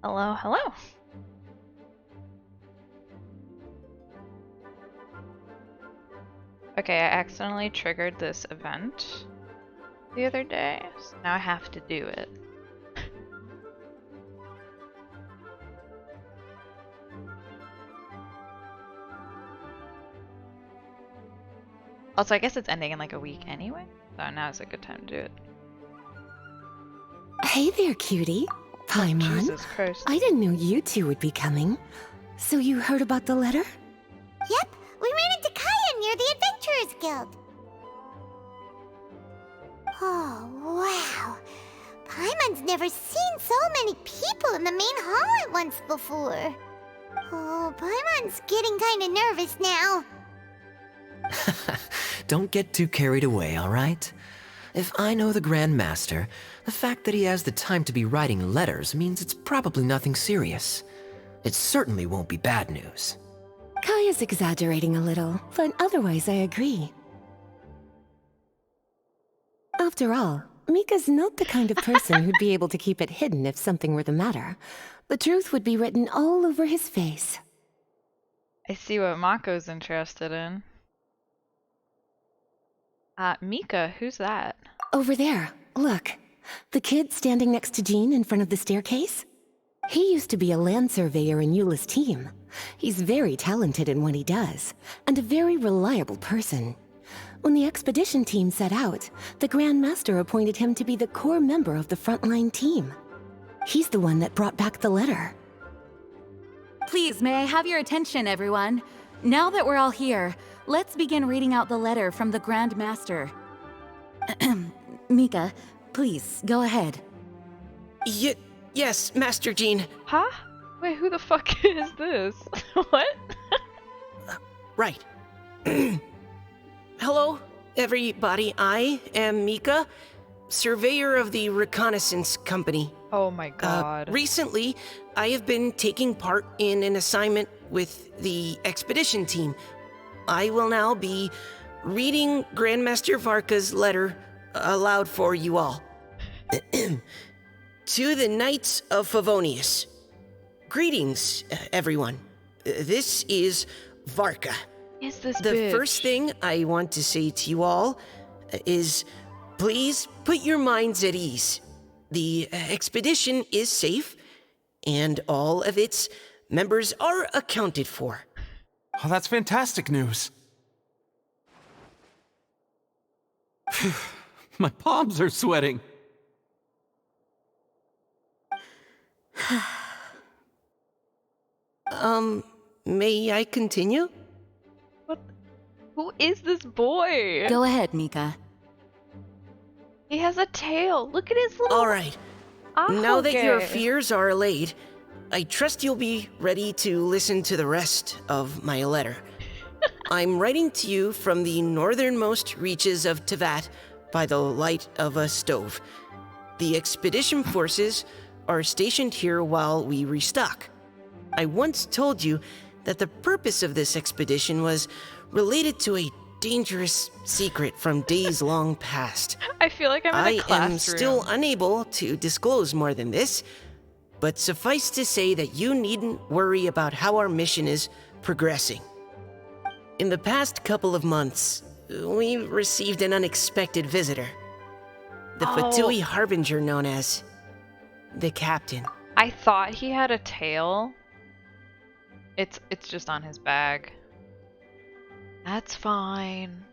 Hello, hello. Okay, I accidentally triggered this event the other day, so now I have to do it. Also, I guess it's ending in like a week anyway, so now is a good time to do it. Hey there, cutie. Paimon. Jesus Christ. I didn't know you two would be coming. So you heard about the letter? Yep, we ran into Kaya near the Adventurers Guild. Oh, wow. Paimon's never seen so many people in the main hall at once before. Oh, Paimon's getting kinda nervous now. Don't get too carried away, all right? If I know the Grand Master, the fact that he has the time to be writing letters means it's probably nothing serious. It certainly won't be bad news. Kaya's exaggerating a little, but otherwise I agree. After all, Mika's not the kind of person who'd be able to keep it hidden if something were the matter. The truth would be written all over his face. I see what Mako's interested in. Mika, who's that? Over there, look. The kid standing next to Jean in front of the staircase? He used to be a land surveyor in Eula's team. He's very talented in what he does, and a very reliable person. When the expedition team set out, the Grand Master appointed him to be the core member of the frontline team. He's the one that brought back the letter. Please, may I have your attention, everyone? Now that we're all here, let's begin reading out the letter from the Grand Master. Mika, please, go ahead. Yes, Master Jean. Huh? Wait, who the fuck is this? What? Right. Hello, everybody. I am Mika, surveyor of the Reconnaissance Company. Oh my god. Recently, I have been taking part in an assignment with the expedition team. I will now be reading Grandmaster Varka's letter aloud for you all. To the Knights of Favonius. Greetings, everyone. This is Varka. Is this The bitch? first thing I want to say to you all is please put your minds at ease. The expedition is safe, and all of its members are accounted for. Oh, that's fantastic news. My palms are sweating. May I continue? What? Who is this boy? Go ahead, Mika. He has a tail. Look at his little. All right. Now that your Okay. fears are allayed, I trust you'll be ready to listen to the rest of my letter. I'm writing to you from the northernmost reaches of Tevat by the light of a stove. The expedition forces are stationed here while we restock. I once told you that the purpose of this expedition was related to a dangerous secret from days long past. I feel like I'm in a I classroom. am still unable to disclose more than this, but suffice to say that you needn't worry about how our mission is progressing. In the past couple of months, we received an unexpected visitor. The Oh. Fatui Harbinger known as the Captain. I thought he had a tail. It's just on his bag. That's fine.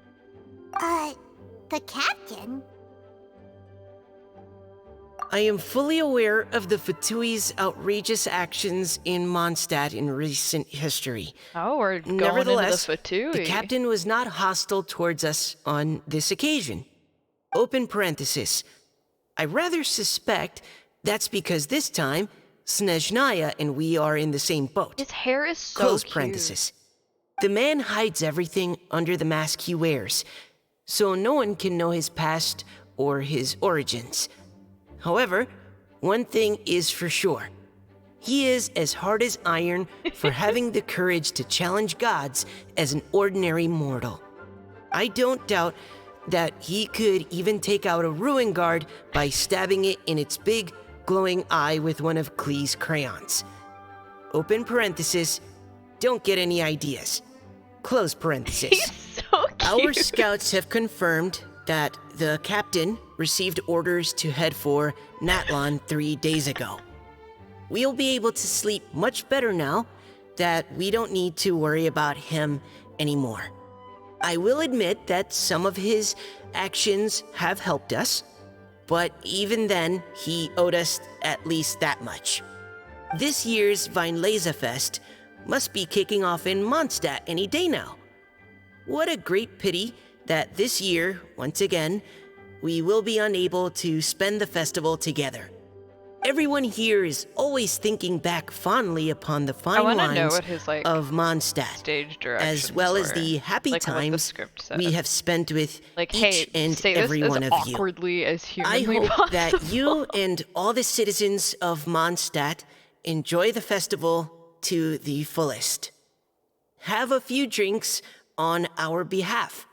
The captain? I am fully aware of the Fatui's outrageous actions in Mondstadt in recent history. Oh, we're going Nevertheless, into the Fatui. the captain was not hostile towards us on this occasion. Open parenthesis. I rather suspect that's because this time, Snezhnaya and we are in the same boat. His hair is so Close cute. parenthesis. The man hides everything under the mask he wears, so no one can know his past or his origins. However, one thing is for sure. He is as hard as iron for having the courage to challenge gods as an ordinary mortal. I don't doubt that he could even take out a ruin guard by stabbing it in its big, glowing eye with one of Klee's crayons. Open parenthesis, don't get any ideas. Close parenthesis. He's so cute. Our scouts have confirmed that the captain received orders to head for Natlon 3 days ago. We'll be able to sleep much better now that we don't need to worry about him anymore. I will admit that some of his actions have helped us, but even then, he owed us at least that much. This year's Vineleza Fest must be kicking off in Mondstadt any day now. What a great pity that this year, once again, we will be unable to spend the festival together. Everyone here is always thinking back fondly upon the fine know wines what his, like, of Mondstadt, stage as well as the directions were. happy Like, what the times script said. we have spent with Like, each hey, and say every this one as of you. awkwardly as I humanly hope that possible. you and all the citizens of Mondstadt enjoy the festival to the fullest. Have a few drinks on our behalf.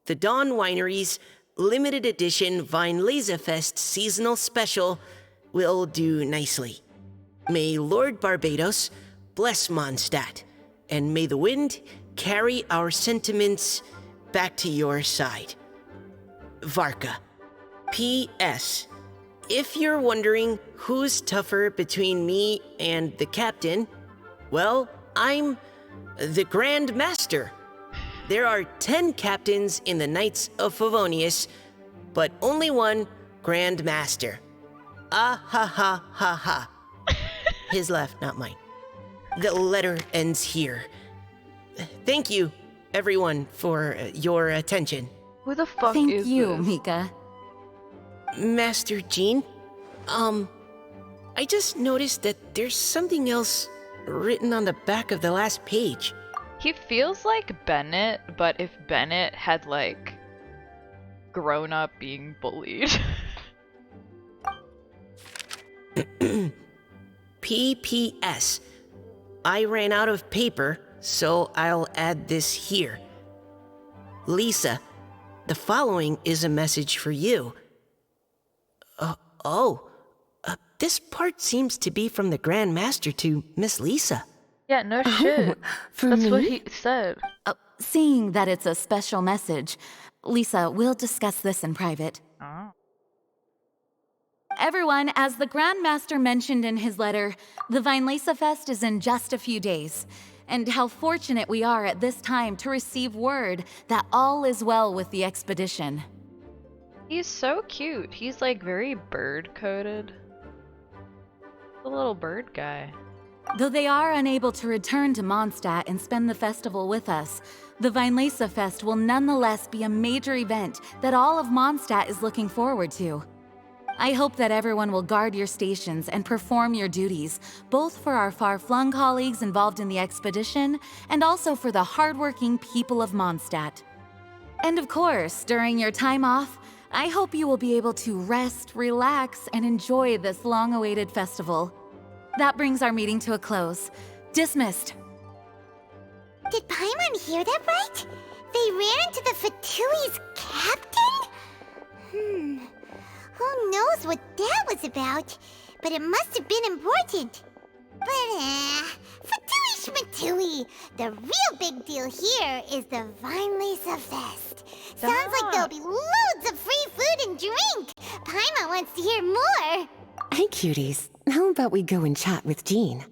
The Dawn Winery's limited edition Vineleza Fest seasonal special will do nicely. May Lord Barbados bless Mondstadt, and may the wind carry our sentiments back to your side. Varka. P.S. If you're wondering who's tougher between me and the captain, well, I'm the Grand Master. There are 10 captains in the Knights of Favonius, but only one Grand Master. Ah ha ha ha ha. His left, not mine. The letter ends here. Thank you, everyone, for your attention. Who the fuck Thank is you, this? Mika. Master Jean, I just noticed that there's something else written on the back of the last page. He feels like Bennett, but if Bennett had, like, grown up being bullied. PPS. I ran out of paper, so I'll add this here. Lisa, the following is a message for you. This part seems to be from the Grand Master to Miss Lisa. Yeah, no shit. for That's what me? he said. Seeing that it's a special message, Lisa, we'll discuss this in private. Oh. Everyone, as the Grand Master mentioned in his letter, the Vineleza Fest is in just a few days. And how fortunate we are at this time to receive word that all is well with the expedition. He's so cute. He's like very bird-coded. The little bird guy. Though they are unable to return to Mondstadt and spend the festival with us, the Vineleza Fest will nonetheless be a major event that all of Mondstadt is looking forward to. I hope that everyone will guard your stations and perform your duties, both for our far-flung colleagues involved in the expedition and also for the hardworking people of Mondstadt. And of course, during your time off, I hope you will be able to rest, relax, and enjoy this long-awaited festival. That brings our meeting to a close. Dismissed. Did Paimon hear that right? They ran into the Fatui's captain? Who knows what that was about? But it must have been important. But, Fatui Schmatui! The real big deal here is the Vineleza Fest. Sounds like there'll be loads of free food and drink. Paimon wants to hear more. Hey, cuties. How about we go and chat with Jean?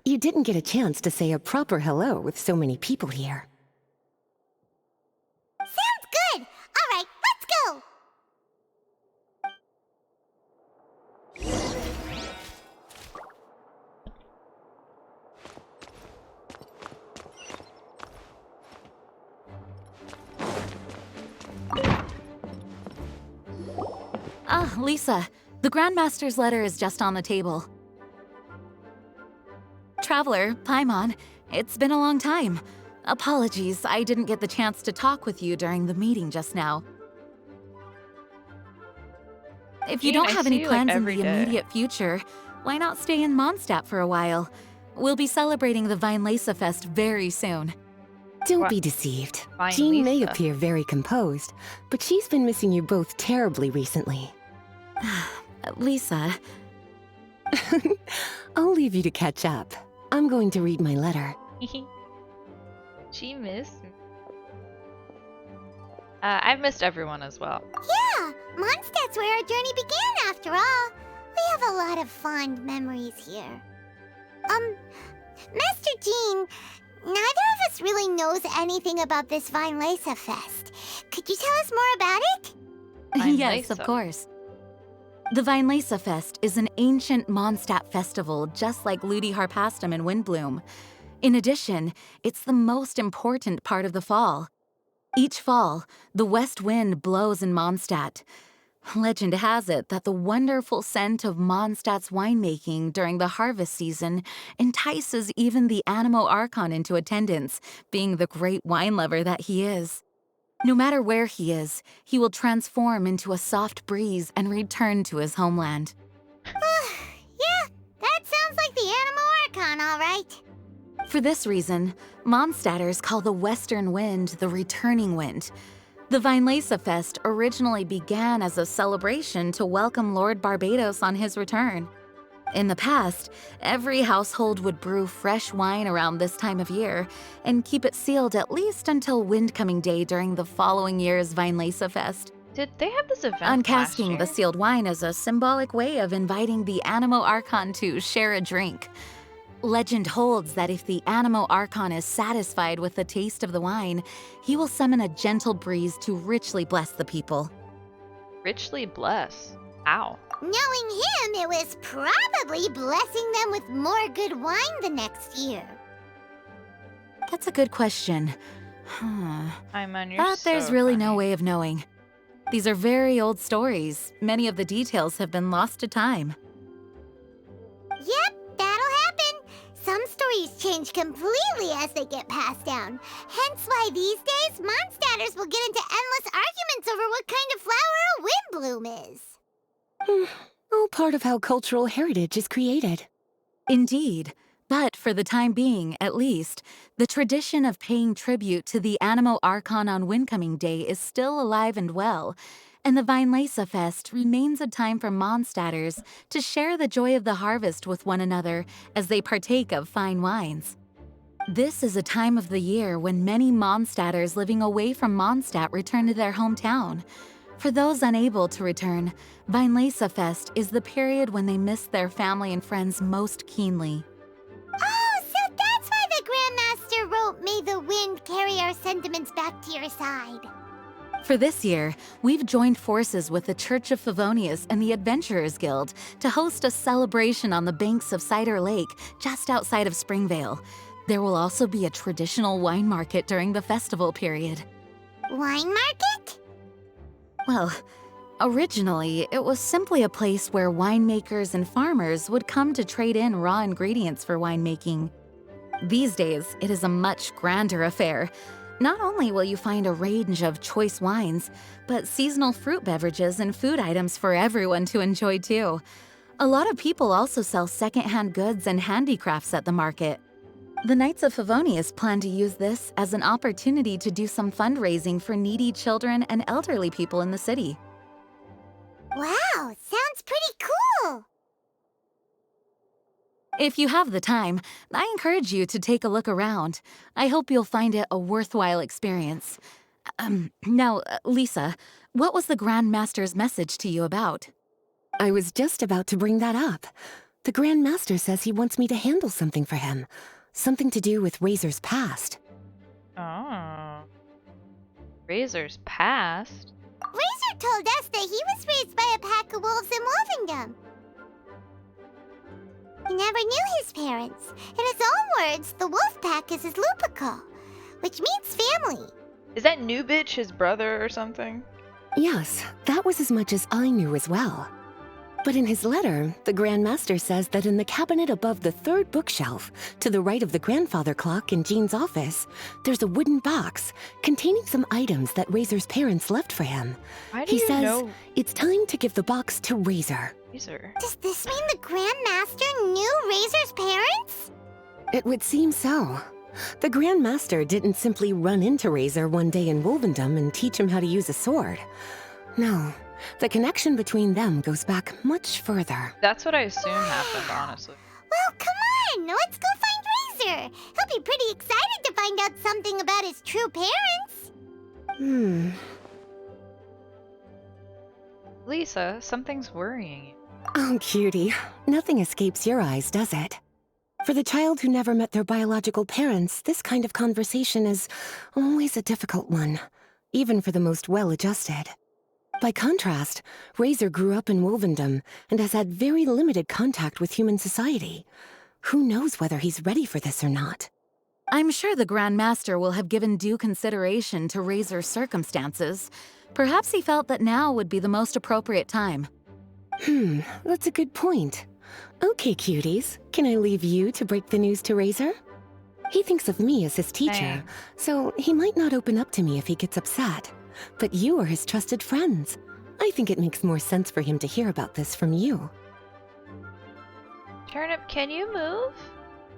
You didn't get a chance to say a proper hello with so many people here. Sounds good. All right, let's go. Ah, Lisa, the Grandmaster's letter is just on the table. Traveler, Paimon, it's been a long time. Apologies, I didn't get the chance to talk with you during the meeting just now. If you Jean, don't I have see any you, like, plans in every the day. immediate future, why not stay in Mondstadt for a while? We'll be celebrating the Vineleza Fest very soon. Don't What? be deceived. Fine, Jean may Lisa. appear very composed, but she's been missing you both terribly recently. Lisa, I'll leave you to catch up. I'm going to read my letter. She missed me. I've missed everyone as well. Yeah, Mondstadt's where our journey began after all. We have a lot of fond memories here. Master Jean, neither of us really knows anything about this Vinelesa Fest. Could you tell us more about it? Yes, of Vinelesa. course. The Vinelesa Fest is an ancient Mondstadt festival just like Ludi Harpastum and Windbloom. In addition, it's the most important part of the fall. Each fall, the west wind blows in Mondstadt. Legend has it that the wonderful scent of Mondstadt's winemaking during the harvest season entices even the Animo Archon into attendance, being the great wine lover that he is. No matter where he is, he will transform into a soft breeze and return to his homeland. Yeah, that sounds like the Animo Archon, all right. For this reason, Mondstadters call the western wind the returning wind. The Vinelesa Fest originally began as a celebration to welcome Lord Barbados on his return. In the past, every household would brew fresh wine around this time of year and keep it sealed at least until Windcoming Day during the following year's Vinelesa Fest. Did they have this event Uncasting last the year? sealed wine as a symbolic way of inviting the Animo Archon to share a drink. Legend holds that if the Animo Archon is satisfied with the taste of the wine, he will summon a gentle breeze to richly bless the people. Richly bless. Ow. Knowing him, it was probably blessing them with more good wine the next year. That's a good question. I'm on your But there's really no way of knowing. These are very old stories. Many of the details have been lost to time. Yep, that'll happen. Some stories change completely as they get passed down. Hence why these days, Mondstadters will get into endless arguments over what kind of flower a windbloom is. All part of how cultural heritage is created. Indeed. But for the time being, at least, the tradition of paying tribute to the Animo Archon on Windcoming Day is still alive and well, and the Vinelesa Fest remains a time for Mondstadters to share the joy of the harvest with one another as they partake of fine wines. This is a time of the year when many Mondstadters living away from Mondstadt return to their hometown. For those unable to return, Vinelesa Fest is the period when they miss their family and friends most keenly. Oh, so that's why the Grandmaster wrote, "May the wind carry our sentiments back to your side." For this year, we've joined forces with the Church of Favonius and the Adventurers Guild to host a celebration on the banks of Cider Lake, just outside of Springvale. There will also be a traditional wine market during the festival period. Wine market? Well, originally, it was simply a place where winemakers and farmers would come to trade in raw ingredients for winemaking. These days, it is a much grander affair. Not only will you find a range of choice wines, but seasonal fruit beverages and food items for everyone to enjoy too. A lot of people also sell secondhand goods and handicrafts at the market. The Knights of Favonius plan to use this as an opportunity to do some fundraising for needy children and elderly people in the city. Wow, sounds pretty cool. If you have the time, I encourage you to take a look around. I hope you'll find it a worthwhile experience. Now, Lisa, what was the Grand Master's message to you about? I was just about to bring that up. The Grand Master says he wants me to handle something for him. Something to do with Razor's past. Oh. Razor's past? Razor told us that he was raised by a pack of wolves in Wolvendom. He never knew his parents. In his own words, the wolf pack is his lupical, which means family. Is that new bitch his brother or something? Yes, that was as much as I knew as well. But in his letter, the Grand Master says that in the cabinet above the third bookshelf, to the right of the grandfather clock in Jean's office, there's a wooden box containing some items that Razor's parents left for him. Why do He you says know it's time to give the box to Razor. Razor? Does this mean the Grand Master knew Razor's parents? It would seem so. The Grand Master didn't simply run into Razor one day in Wolvendom and teach him how to use a sword. No, The connection between them goes back much further. That's what I assumed happened, honestly. Well, come on, let's go find Razor. He'll be pretty excited to find out something about his true parents. Lisa, something's worrying you. Oh, cutie. Nothing escapes your eyes, does it? For the child who never met their biological parents, this kind of conversation is always a difficult one, even for the most well-adjusted. By contrast, Razor grew up in Wolvendom and has had very limited contact with human society. Who knows whether he's ready for this or not? I'm sure the Grand Master will have given due consideration to Razor's circumstances. Perhaps he felt that now would be the most appropriate time. That's a good point. Okay, cuties, can I leave you to break the news to Razor? He thinks of me as his teacher, Hey. so he might not open up to me if he gets upset. But you are his trusted friends. I think it makes more sense for him to hear about this from you. Turnip, can you move?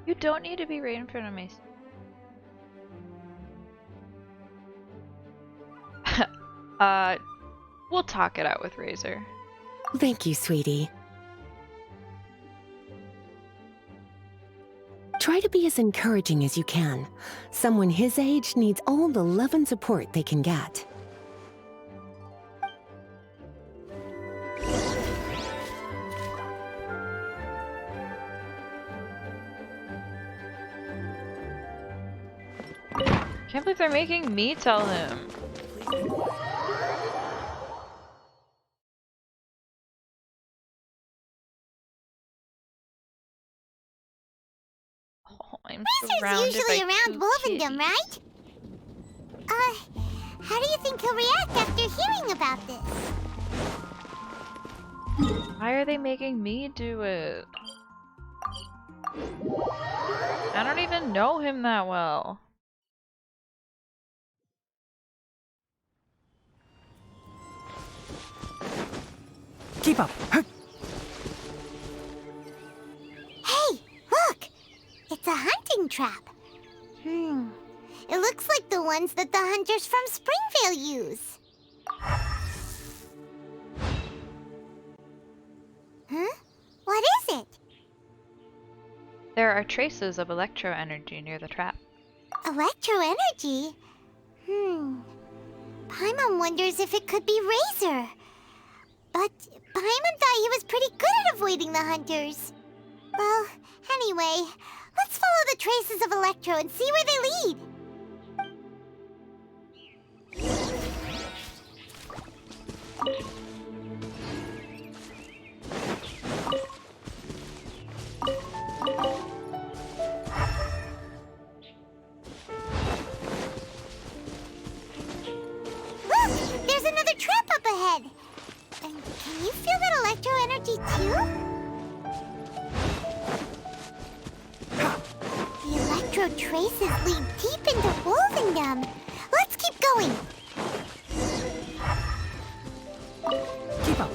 You don't need to be right in front of me. We'll talk it out with Razor. Thank you, sweetie. Try to be as encouraging as you can. Someone his age needs all the love and support they can get. Can't believe they're making me tell him. Oh, I'm Razor's surrounded usually by around two Wolvendom, kitties. right? How do you think he'll react after hearing about this? Why are they making me do it? I don't even know him that well. Keep up. Hey, look! It's a hunting trap. It looks like the ones that the hunters from Springvale use. Huh? What is it? There are traces of electro energy near the trap. Electro energy? Paimon wonders if it could be Razor. But Paimon thought he was pretty good at avoiding the hunters. Well, anyway, let's follow the traces of Electro and see where they lead. Look! There's another trap up ahead! And can you feel that electro energy too? The electro traces lead deep into Wolvendom. Let's keep going. Keep up.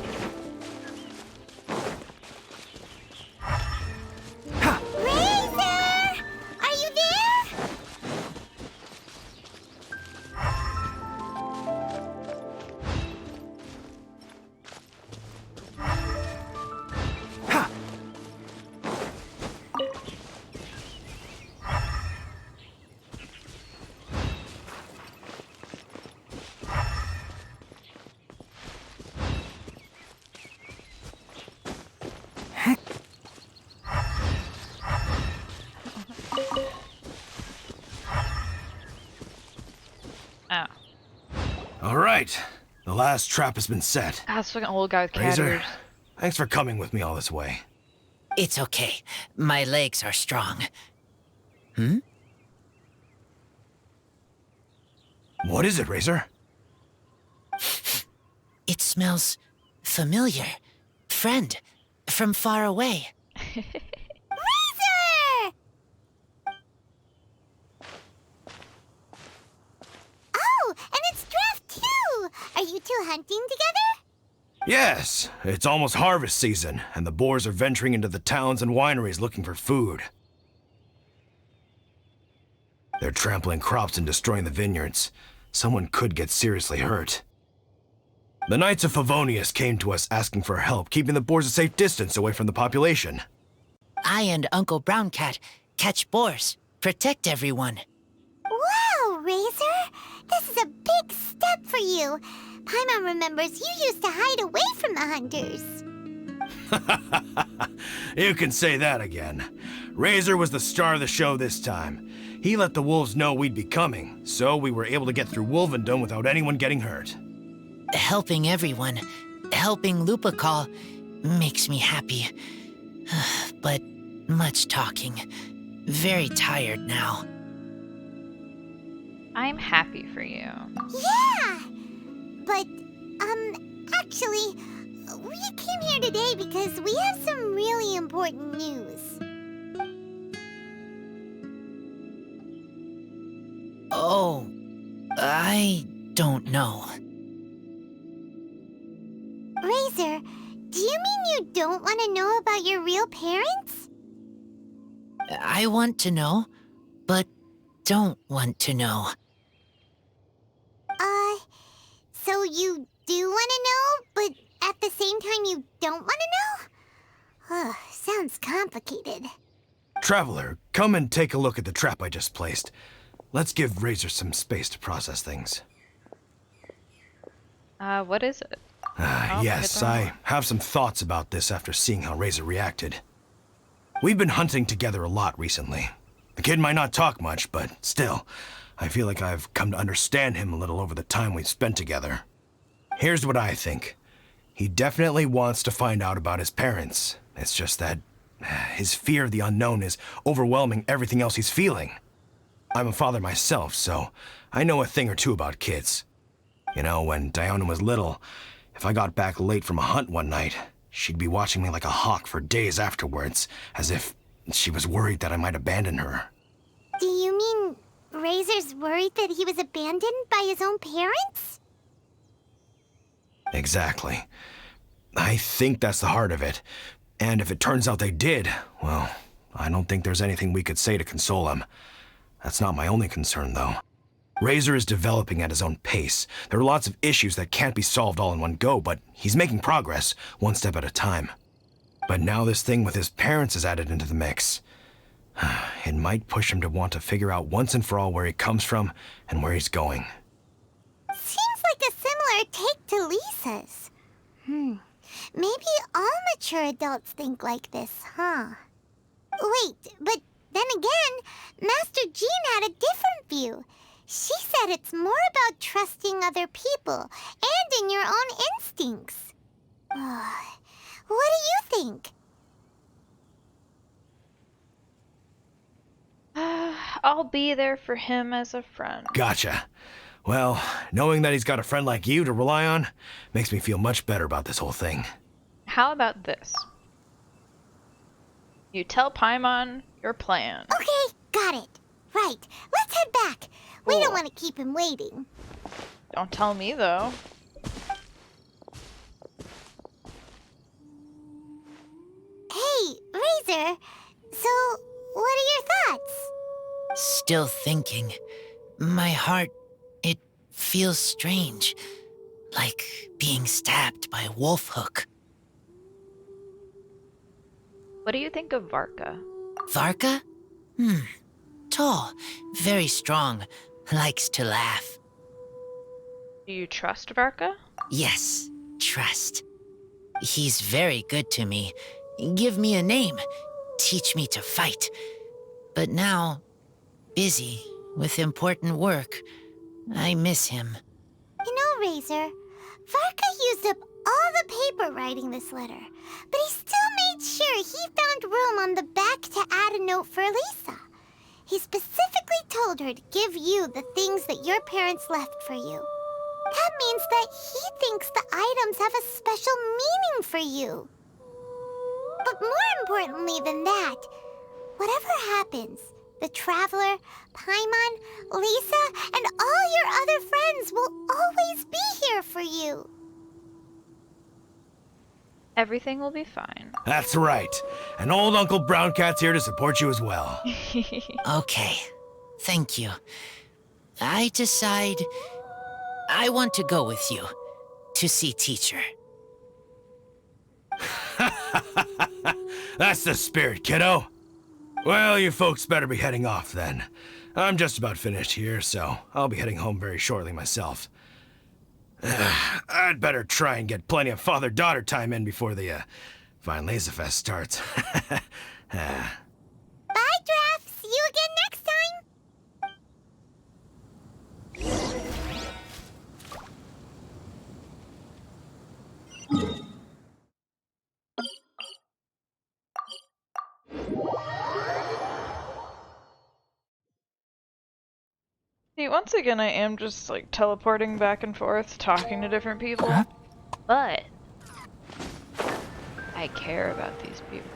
Razor! Are you there? Oh. All right, the last trap has been set. God, this fucking old guy with cat Razor, ears. thanks for coming with me all this way. It's okay. My legs are strong. What is it, Razor? It smells familiar. Friend, from far away. Razor! Oh, and it's Draft too! Are you two hunting together? Yes, it's almost harvest season, and the boars are venturing into the towns and wineries looking for food. They're trampling crops and destroying the vineyards. Someone could get seriously hurt. The Knights of Favonius came to us asking for help keeping the boars a safe distance away from the population. I and Uncle Brown Cat catch boars, protect everyone. Wow, Razor! This is a big step for you. Paimon remembers you used to hide away from the hunters. You can say that again. Razor was the star of the show this time. He let the wolves know we'd be coming, so we were able to get through Wolvendom without anyone getting hurt. Helping everyone, helping Lupercal, makes me happy. But much talking. Very tired now. I'm happy for you. Yeah! But, actually, we came here today because we have some really important news. Oh, I don't know. Razor, do you mean you don't want to know about your real parents? I want to know, but don't want to know. So you do want to know, but at the same time you don't want to know? Sounds complicated. Traveler, come and take a look at the trap I just placed. Let's give Razor some space to process things. What is it? Oh, Yes, I have some thoughts about this after seeing how Razor reacted. We've been hunting together a lot recently. The kid might not talk much, but still, I feel like I've come to understand him a little over the time we've spent together. Here's what I think. He definitely wants to find out about his parents. It's just that his fear of the unknown is overwhelming everything else he's feeling. I'm a father myself, so I know a thing or two about kids. You know, when Diona was little, if I got back late from a hunt one night, she'd be watching me like a hawk for days afterwards, as if she was worried that I might abandon her. Do you mean Razor's worried that he was abandoned by his own parents? Exactly. I think that's the heart of it. And if it turns out they did, well, I don't think there's anything we could say to console him. That's not my only concern, though. Razor is developing at his own pace. There are lots of issues that can't be solved all in one go, but he's making progress, one step at a time. But now this thing with his parents is added into the mix. It might push him to want to figure out once and for all where he comes from and where he's going. Seems like a similar take to Lisa's. Maybe all mature adults think like this, huh? Wait, but then again, Master Jean had a different view. She said it's more about trusting other people and in your own instincts. What do you think? I'll be there for him as a friend. Gotcha. Well, knowing that he's got a friend like you to rely on makes me feel much better about this whole thing. How about this? You tell Paimon your plan. Okay, got it. Right, let's head back. We Cool. don't want to keep him waiting. Don't tell me, though. Hey, Razor. So, what are your thoughts? Still thinking. My heart, it feels strange. Like being stabbed by a wolf hook. What do you think of Varka? Varka? Tall, very strong, likes to laugh. Do you trust Varka? Yes, trust. He's very good to me. Give me a name. Teach me to fight. But now, busy with important work. I miss him. You know, Razor, Varka used up all the paper writing this letter, but he still made sure he found room on the back to add a note for Lisa. He specifically told her to give you the things that your parents left for you. That means that he thinks the items have a special meaning for you. But more importantly than that, whatever happens, the Traveler, Paimon, Lisa, and all your other friends will always be here for you. Everything will be fine. That's right. And old Uncle Brown Cat's here to support you as well. Okay, thank you. I decide I want to go with you to see teacher. That's the spirit, kiddo. Well, you folks better be heading off then. I'm just about finished here, so I'll be heading home very shortly myself. I'd better try and get plenty of father-daughter time in before the Vine Laser Fest starts. Bye, Draf. See you again next time. See, once again, I am just like teleporting back and forth, talking to different people. But I care about these people.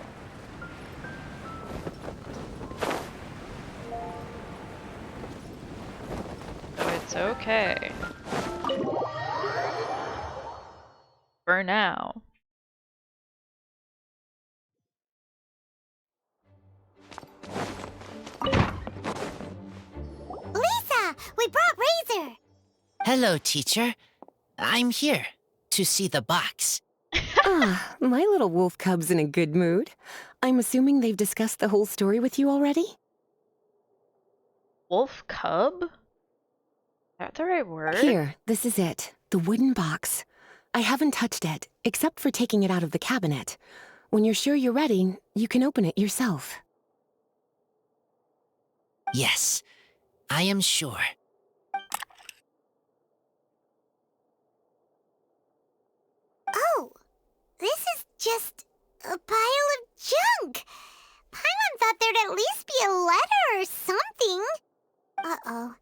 So it's okay. For now. Lisa, we brought Razor. Hello, teacher. I'm here to see the box. Ah, my little wolf cub's in a good mood. I'm assuming they've discussed the whole story with you already? Wolf cub? Is that the right word? Here, this is it. The wooden box. I haven't touched it, except for taking it out of the cabinet. When you're sure you're ready, you can open it yourself. Yes, I am sure. Oh, this is just a pile of junk. Paimon thought there'd at least be a letter or something. Uh-oh.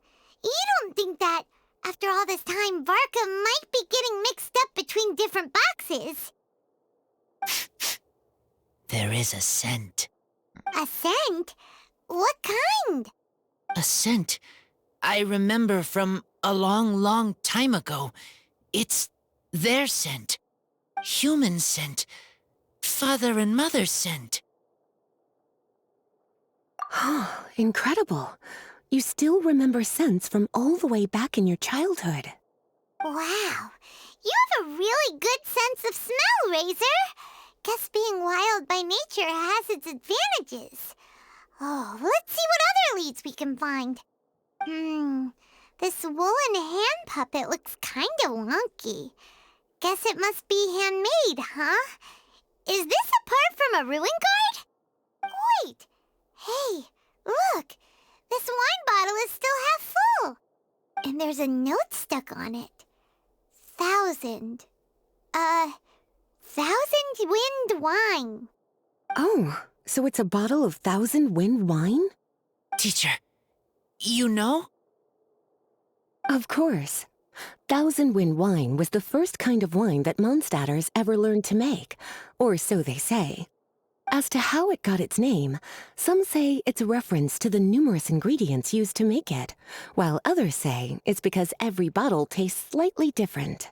You don't think that, after all this time, Varka might be getting mixed up between different boxes? There is a scent. A scent? What kind? A scent I remember from a long, long time ago. It's their scent. Human scent. Father and mother scent. Oh, incredible. You still remember scents from all the way back in your childhood. Wow. You have a really good sense of smell, Razor. Guess being wild by nature has its advantages. Oh, let's see what other leads we can find. This woolen hand puppet looks kinda wonky. Guess it must be handmade, huh? Is this a part from a ruin guard? Wait! Hey, look! This wine bottle is still half full. And there's a note stuck on it. 1,000. 1,000 wind wine. Oh, so it's a bottle of 1,000 Wind wine? Teacher, you know? Of course. 1,000 Wind wine was the first kind of wine that Mondstadters ever learned to make, or so they say. As to how it got its name, some say it's a reference to the numerous ingredients used to make it, while others say it's because every bottle tastes slightly different.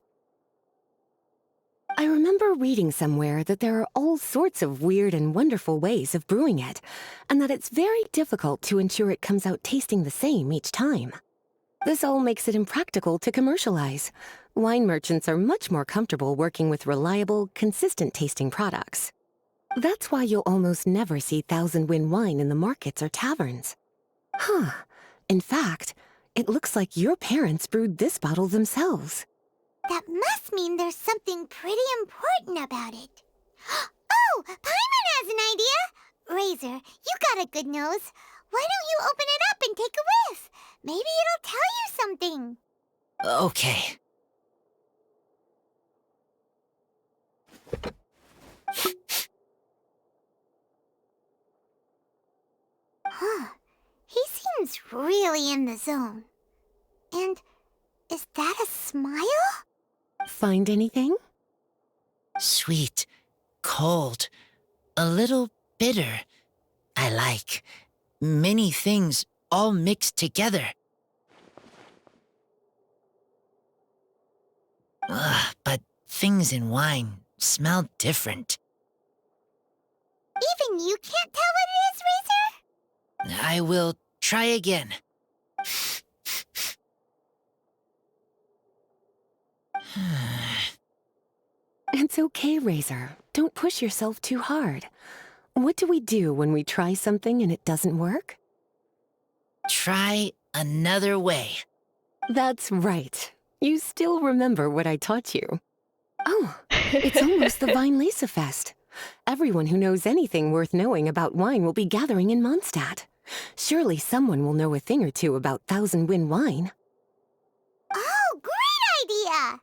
I remember reading somewhere that there are all sorts of weird and wonderful ways of brewing it, and that it's very difficult to ensure it comes out tasting the same each time. This all makes it impractical to commercialize. Wine merchants are much more comfortable working with reliable, consistent-tasting products. That's why you'll almost never see 1,000 Wind wine in the markets or taverns. Huh. In fact, it looks like your parents brewed this bottle themselves. That must mean there's something pretty important about it. Oh, Paimon has an idea! Razor, you got a good nose. Why don't you open it up and take a whiff? Maybe it'll tell you something. Okay. Huh. He seems really in the zone. And is that a smile? Find anything? Sweet, cold, a little bitter. I like many things all mixed together. But things in wine smell different. Even you can't tell what it is, Razor? I will try again. It's okay, Razor. Don't push yourself too hard. What do we do when we try something and it doesn't work? Try another way. That's right. You still remember what I taught you. Oh, it's almost the Weinlese Fest. Everyone who knows anything worth knowing about wine will be gathering in Mondstadt. Surely someone will know a thing or two about Thousand Wind wine. Oh, great idea!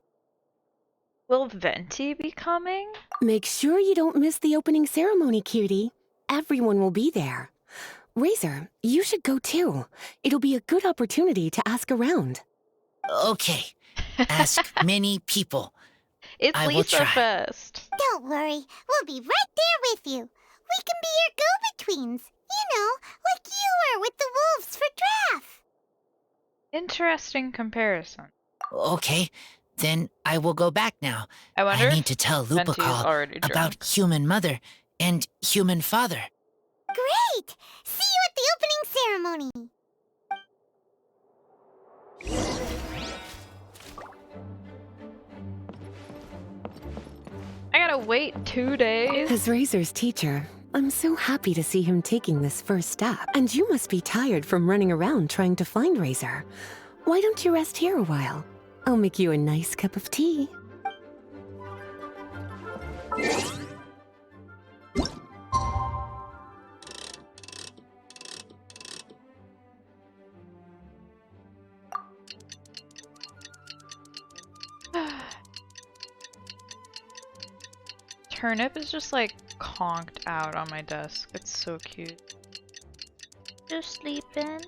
Will Venti be coming? Make sure you don't miss the opening ceremony, cutie. Everyone will be there. Razor, you should go too. It'll be a good opportunity to ask around. Okay. Ask many people. It's I will Lisa try. Fest. Don't worry, we'll be right there with you. We can be your go-betweens. You know, like you were with the wolves for Draff. Interesting comparison. Okay, then I will go back now. I wonder I need if to tell Venti's Lupacol already about drunk. human mother and human father. Great! See you at the opening ceremony. I gotta wait 2 days. As Razor's teacher, I'm so happy to see him taking this first step. And you must be tired from running around trying to find Razor. Why don't you rest here a while? I'll make you a nice cup of tea. Turnip is just like conked out on my desk. It's so cute. Just sleeping.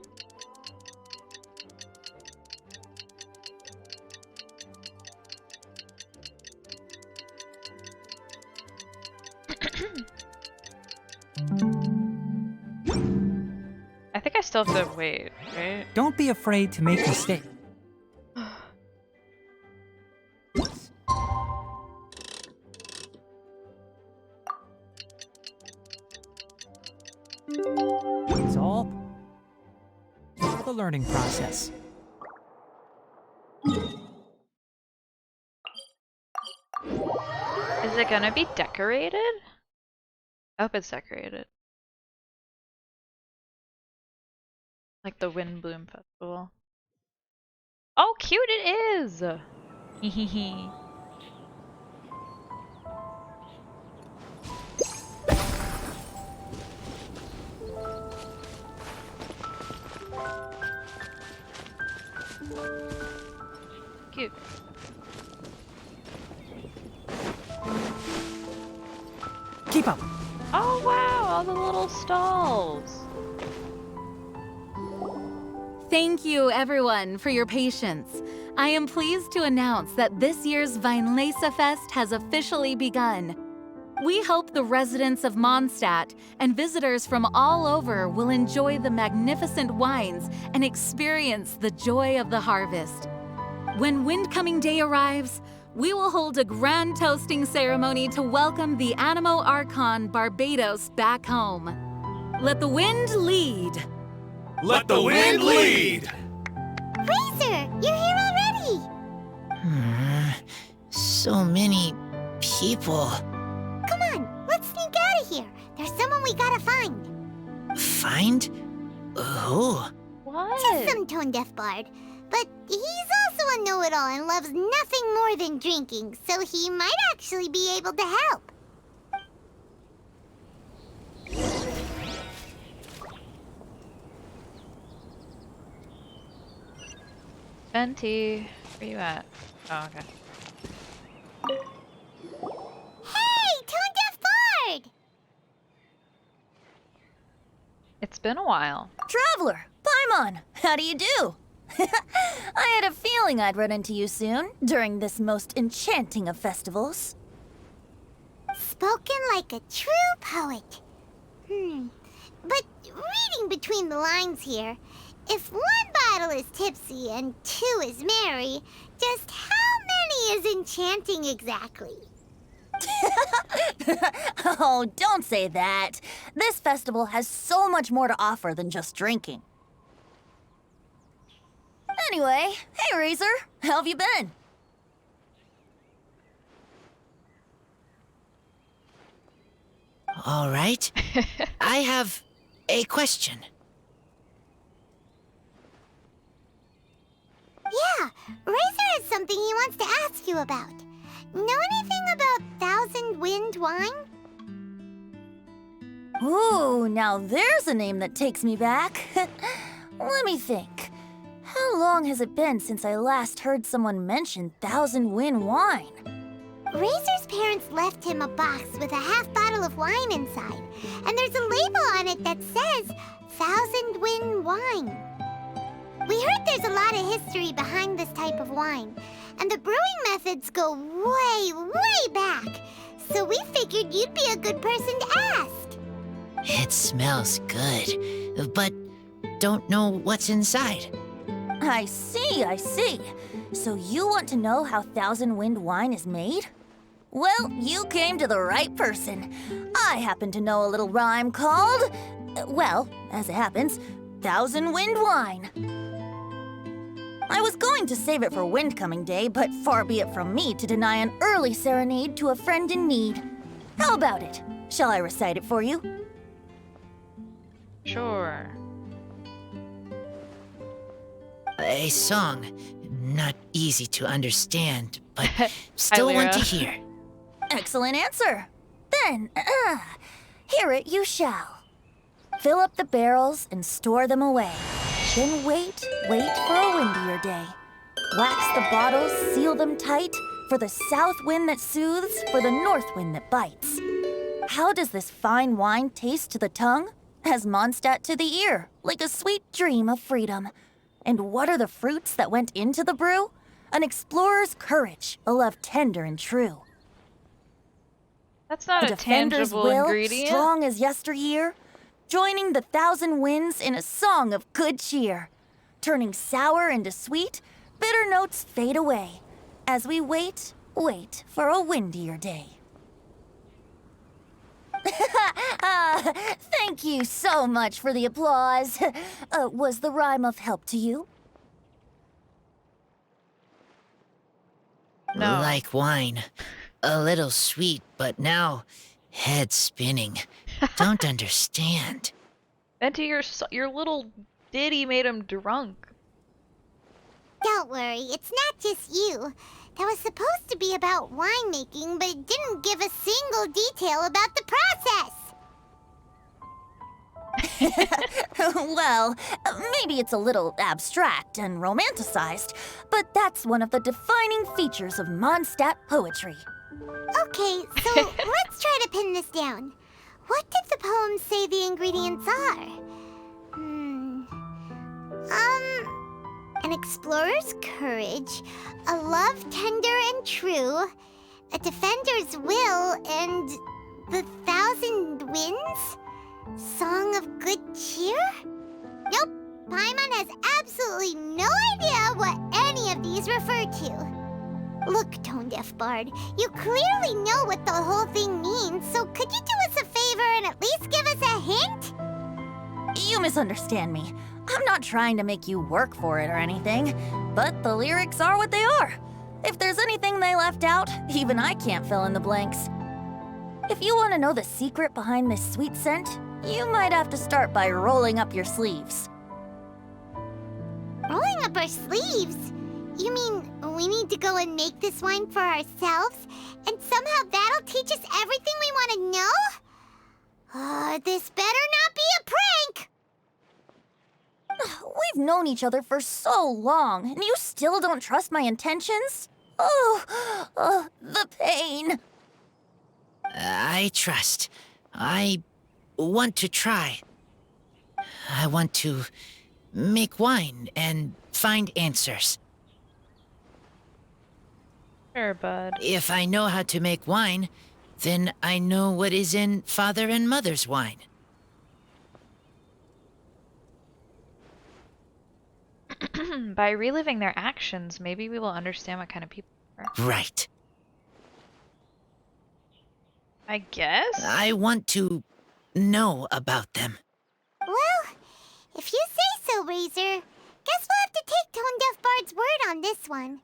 I think I still have to wait, right? Don't be afraid to make mistakes. It's all for the learning process. Is it gonna be decorated? I hope it's decorated. Like the Wind Bloom Festival. Oh, cute it is! Hehehe. Cute. Keep up. Oh wow, all the little stalls. Thank you, everyone, for your patience. I am pleased to announce that this year's Weinlese Fest has officially begun. We hope the residents of Mondstadt and visitors from all over will enjoy the magnificent wines and experience the joy of the harvest. When Windcoming Day arrives, we will hold a grand toasting ceremony to welcome the Animo Archon Barbados back home. Let the wind lead. Let the wind lead! Razor, you're here already. So many people. Come on, let's sneak out of here. There's someone we gotta find. Find? Who? What? Just some tone-deaf bard. But he's also a know-it-all and loves nothing more than drinking, so he might actually be able to help. Venti, where you at? Oh, okay. Hey, tone-deaf bard! It's been a while. Traveler, Paimon, how do you do? I had a feeling I'd run into you soon, during this most enchanting of festivals. Spoken like a true poet. But reading between the lines here, if one bottle is tipsy and two is merry, just how many is enchanting exactly? Oh, don't say that. This festival has so much more to offer than just drinking. Anyway, hey Razor, how have you been? All right. I have a question. Yeah, Razor has something he wants to ask you about. Know anything about Thousand Wind wine? Ooh, now there's a name that takes me back. Let me think. How long has it been since I last heard someone mention Thousand Wind wine? Razor's parents left him a box with a half bottle of wine inside, and there's a label on it that says Thousand Wind wine. We heard there's a lot of history behind this type of wine, and the brewing methods go way, way back. So we figured you'd be a good person to ask. It smells good, but don't know what's inside. I see, I see. So you want to know how Thousand Wind wine is made? Well, you came to the right person. I happen to know a little rhyme called, well, as it happens, Thousand Wind wine. I was going to save it for Windcoming Day, but far be it from me to deny an early serenade to a friend in need. How about it? Shall I recite it for you? Sure. A song, not easy to understand, but still want to hear. Excellent answer. Then, hear it you shall. Fill up the barrels and store them away. Then wait for a windier day. Wax the bottles, seal them tight, for the south wind that soothes, for the north wind that bites. How does this fine wine taste to the tongue? As Mondstadt to the ear, like a sweet dream of freedom. And what are the fruits that went into the brew? An explorer's courage, a love tender and true. That's not a defender's tangible will, ingredient. strong as yesteryear, joining the thousand winds in a song of good cheer. Turning sour into sweet, bitter notes fade away, as we wait for a windier day. Thank you so much for the applause. Was the rhyme of help to you? No. Like wine. A little sweet, but now head spinning. Don't understand. Venti, your little ditty made him drunk. Don't worry, it's not just you. That was supposed to be about winemaking, but it didn't give a single detail about the process. Well, maybe it's a little abstract and romanticized, but that's one of the defining features of Mondstadt poetry. Okay, so let's try to pin this down. What did the poem say the ingredients are? An explorer's courage, a love tender and true, a defender's will, and the thousand winds? Song of good cheer? Nope, Paimon has absolutely no idea what any of these refer to. Look, Tone Deaf Bard, you clearly know what the whole thing means, so could you do us a favor and at least give us a hint? You misunderstand me. I'm not trying to make you work for it or anything, but the lyrics are what they are. If there's anything they left out, even I can't fill in the blanks. If you want to know the secret behind this sweet scent, you might have to start by rolling up your sleeves. Rolling up our sleeves? You mean we need to go and make this wine for ourselves, and somehow that'll teach us everything we want to know? This better not be a prank! We've known each other for so long, and you still don't trust my intentions? Oh, the pain. I trust. I want to try. I want to make wine and find answers. Sure, bud. If I know how to make wine, then I know what is in Father and Mother's wine. By reliving their actions, maybe we will understand what kind of people they are. Right. I guess? I want to know about them. Well, if you say so, Razor, guess we'll have to take Tone Deaf Bard's word on this one.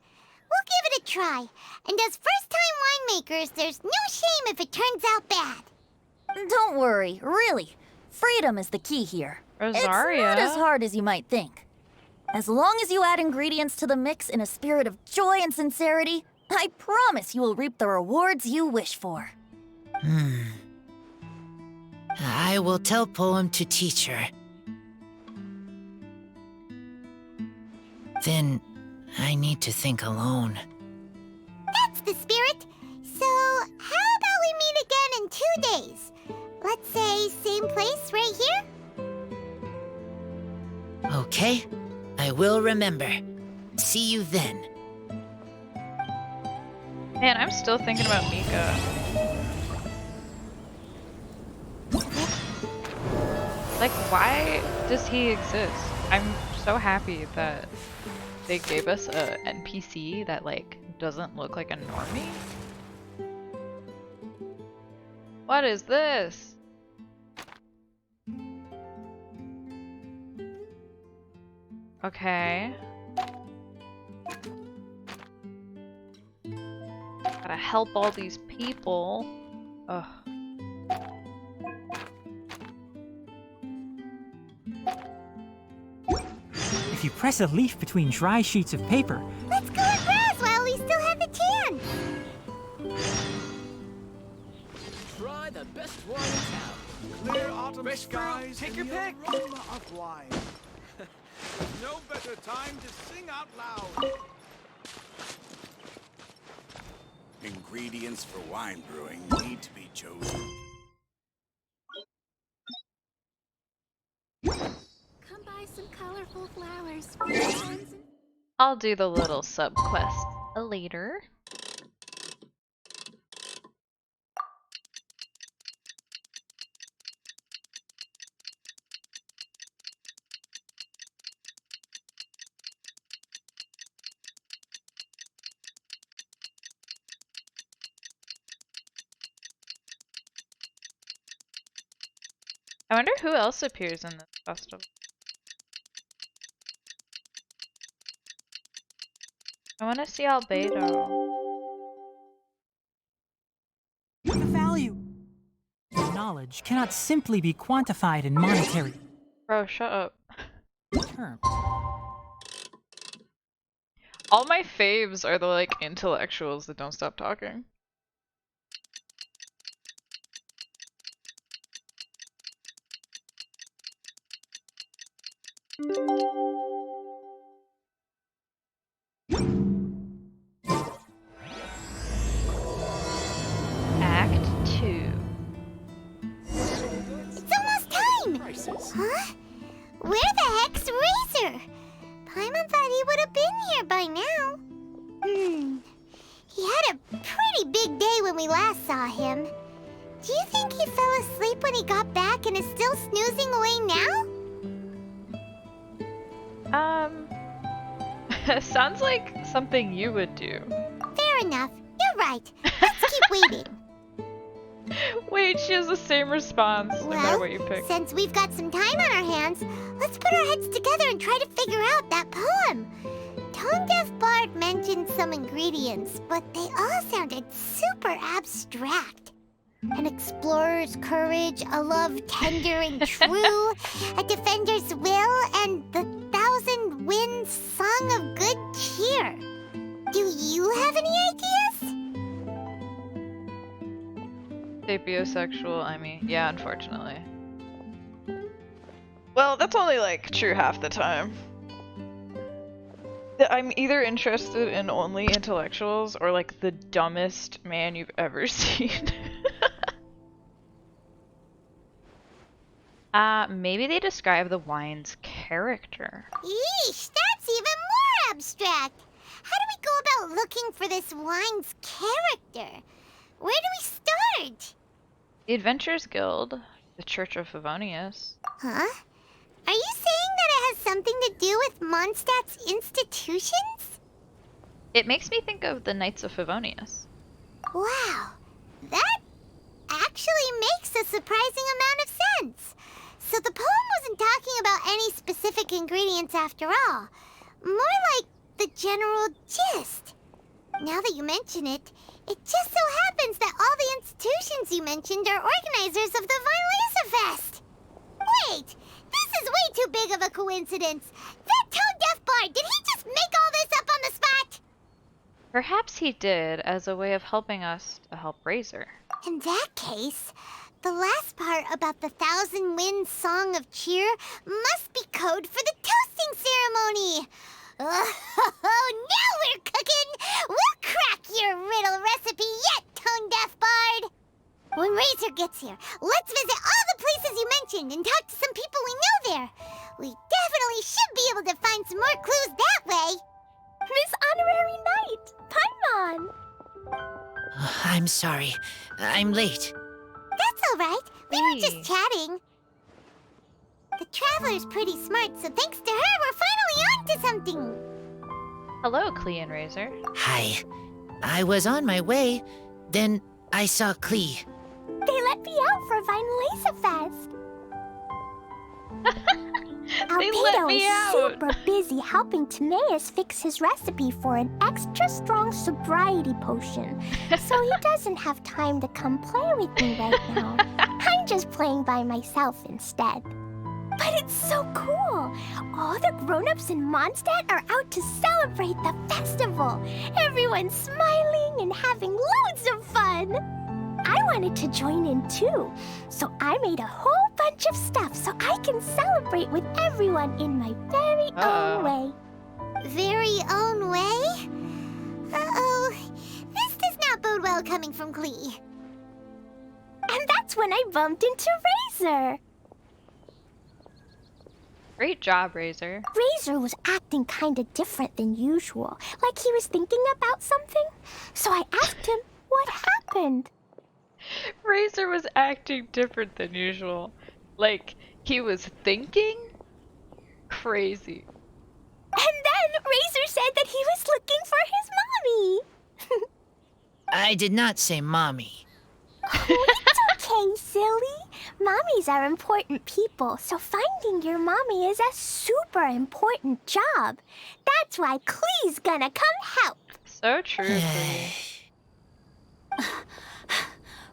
We'll give it a try, and as first-time winemakers, there's no shame if it turns out bad. Don't worry, really. Freedom is the key here. Rosaria? It's not as hard as you might think. As long as you add ingredients to the mix in a spirit of joy and sincerity, I promise you will reap the rewards you wish for. I will tell Poem to teacher. Then I need to think alone. That's the spirit. So, how about we meet again in 2 days? Let's say same place right here? Okay, I will remember. See you then. Man, I'm still thinking about Mika. Like, why does he exist? I'm so happy that they gave us a NPC that, like, doesn't look like a normie. What is this? Okay. Gotta help all these people. Ugh. If you press a leaf between dry sheets of paper, Let's go and browse while we still have the chance. Try the best wine in town. Clear autumn skies. Take your pick. Aroma of wine. No better time to sing out loud. Ingredients for wine brewing need to be chosen. Come buy some colorful flowers for your friends and I'll do the little sub-quest later. I wonder who else appears in this festival. I want to see Albedo. the value. Knowledge cannot simply be quantified in monetary Bro, shut up. terms. All my faves are the, like, intellectuals that don't stop talking. Act 2. It's almost time! Huh? Where the heck's Razor? Paimon thought he would have been here by now. He had a pretty big day when we last saw him. Do you think he fell asleep when he got back and is still snoozing away now? Sounds like something you would do. Fair enough. You're right. Let's keep waiting. Wait, she has the same response no matter what you pick. Since we've got some time on our hands, let's put our heads together and try to figure out that poem. Tone Deaf Bard mentioned some ingredients, but they all sounded super abstract. An explorer's courage, a love tender and true, a defender's will, and the thousand winds song of good cheer. Do you have any ideas? Sapiosexual, I mean, yeah, unfortunately. Well, that's only, like, true half the time. I'm either interested in only intellectuals or, like, the dumbest man you've ever seen. Maybe they describe the wine's character. Yeesh, that's even more abstract. How do we go about looking for this wine's character? Where do we start? The Adventurers Guild, the Church of Favonius. Huh? Are you saying that it has something to do with Mondstadt's institutions? It makes me think of the Knights of Favonius. Wow, that actually makes a surprising amount of sense. So the poem wasn't talking about any specific ingredients after all. More like the general gist. Now that you mention it, it just so happens that all the institutions you mentioned are organizers of the Vine Fest. Wait, this is way too big of a coincidence. That tone-deaf bard, did he just make all this up on the spot? Perhaps he did as a way of helping us to help Razor. In that case, the last part about the Thousand Winds Song of Cheer must be code for the toasting ceremony. Oh, now we're cooking! We'll crack your riddle recipe yet, tone-deaf bard! When Razor gets here, let's visit all the places you mentioned and talk to some people we know there. We definitely should be able to find some more clues that way. Miss Honorary Knight, Paimon! I'm sorry. I'm late. That's all right. We were just chatting. The Traveler's pretty smart, so thanks to her, we're finally on to something. Hello, Klee and Razor. Hi. I was on my way, then I saw Klee. They let me out for Vine Fest. They let Albedo me is out. super busy helping Timaeus fix his recipe for an extra strong sobriety potion, so he doesn't have time to come play with me right now. I'm just playing by myself instead. But it's so cool! All the grown-ups in Mondstadt are out to celebrate the festival. Everyone's smiling and having loads of fun. I wanted to join in too, so I made a whole bunch of stuff so I can celebrate with everyone in my very own way. Very own way? Uh-oh. This does not bode well coming from Klee. And that's when I bumped into Razor. Great job, Razor. Razor was acting kinda different than usual, like he was thinking about something. So I asked him what happened. Razor was acting different than usual. Like, he was thinking? Crazy. And then Razor said that he was looking for his mommy. I did not say mommy. Oh, it's okay, silly. Mommies are important people, so finding your mommy is a super important job. That's why Klee's gonna come help. So true, Klee.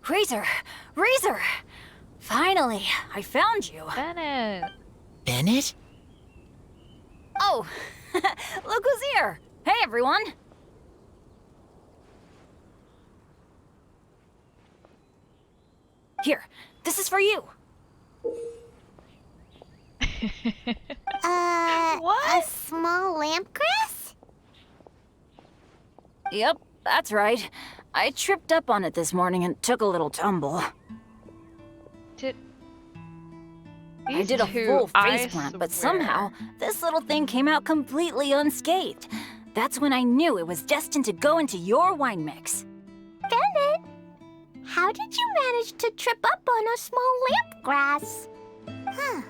Razor! Razor! Finally, I found you. Bennett. Bennett? Oh, look who's here. Hey, everyone. Here, this is for you. A small lampgrass? Yep, that's right. I tripped up on it this morning and took a little tumble. I did a full faceplant, but somehow this little thing came out completely unscathed. That's when I knew it was destined to go into your wine mix. Bennett, how did you manage to trip up on a small lampgrass? Huh.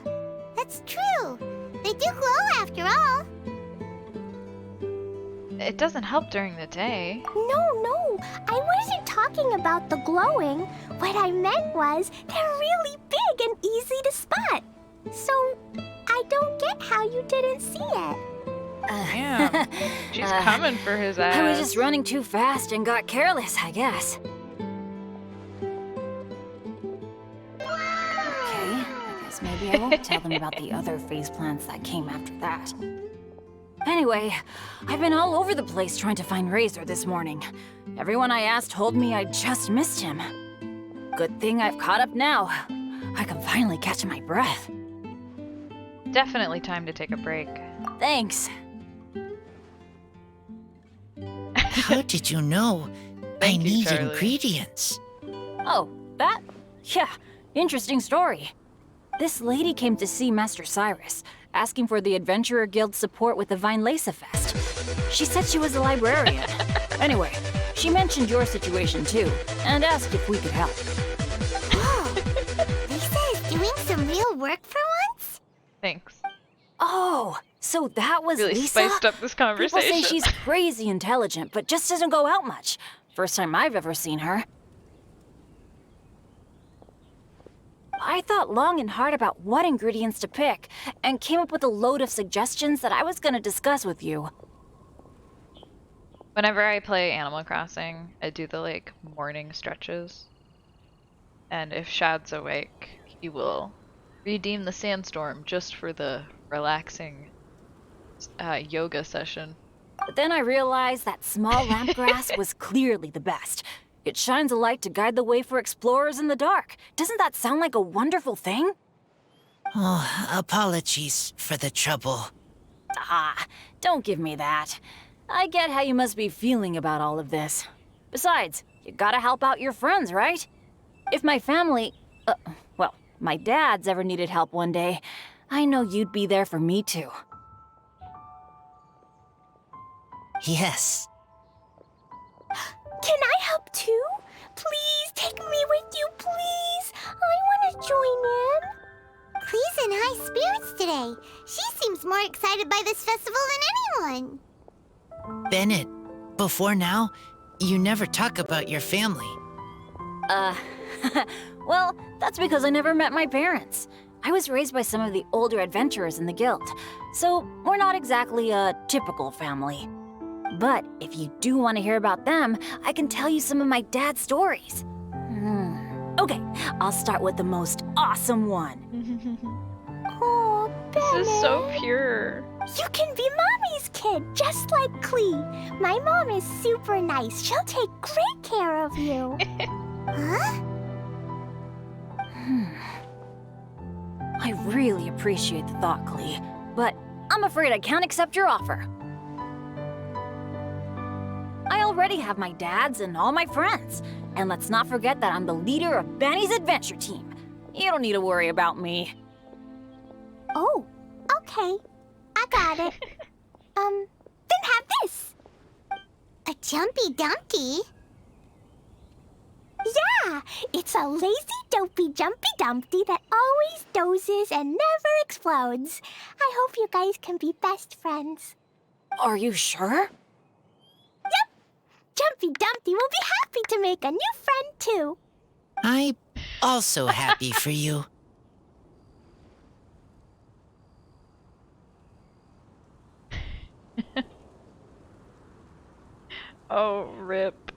That's true. They do glow after all. It doesn't help during the day. No, I wasn't talking about the glowing. What I meant was they're really big and easy to spot. So, I don't get how you didn't see it. Damn. She's coming for his ass. I was just running too fast and got careless, I guess. Okay, I guess maybe I won't tell them about the other faceplants that came after that. Anyway, I've been all over the place trying to find Razor this morning. Everyone I asked told me I just missed him. Good thing I've caught up now. I can finally catch my breath. Definitely time to take a break. Thanks. How did you know? I Thank you, need Charlie. ingredients. Oh, that? Yeah, interesting story. This lady came to see Master Cyrus, asking for the Adventurer Guild's support with the Vine Fest. She said she was a librarian. Anyway, she mentioned your situation too, and asked if we could help. Whoa. Lisa is doing some real work for once? Thanks. Oh, so that was Really Lisa? spiced up this People conversation. say she's crazy intelligent, but just doesn't go out much. First time I've ever seen her. I thought long and hard about what ingredients to pick, and came up with a load of suggestions that I was gonna discuss with you. Whenever I play Animal Crossing, I do the like morning stretches. And if Shad's awake, he will redeem the sandstorm just for the relaxing yoga session. But then I realized that small lampgrass was clearly the best. It shines a light to guide the way for explorers in the dark. Doesn't that sound like a wonderful thing? Oh, apologies for the trouble. Ah, don't give me that. I get how you must be feeling about all of this. Besides, you gotta help out your friends, right? If my family, well, my dad's ever needed help one day, I know you'd be there for me too. Yes. Can I help too? Please take me with you, please. I want to join in. Clee's in high spirits today. She seems more excited by this festival than anyone. Bennett, before now, you never talk about your family. Well, that's because I never met my parents. I was raised by some of the older adventurers in the guild, so we're not exactly a typical family. But if you do want to hear about them, I can tell you some of my dad's stories. Okay, I'll start with the most awesome one. Oh, Bennett. This is so pure. You can be Mommy's kid, just like Clee. My mom is super nice. She'll take great care of you. Huh? I really appreciate the thought, Clee, but I'm afraid I can't accept your offer. I already have my dad's and all my friends. And let's not forget that I'm the leader of Benny's adventure team. You don't need to worry about me. Oh, okay. I got it. Then have this. A Jumpy Dumpty? Yeah, it's a lazy, dopey, jumpy dumpty that always dozes and never explodes. I hope you guys can be best friends. Are you sure? Yep. Jumpy Dumpty will be happy to make a new friend, too. I'm also happy for you. Oh, rip.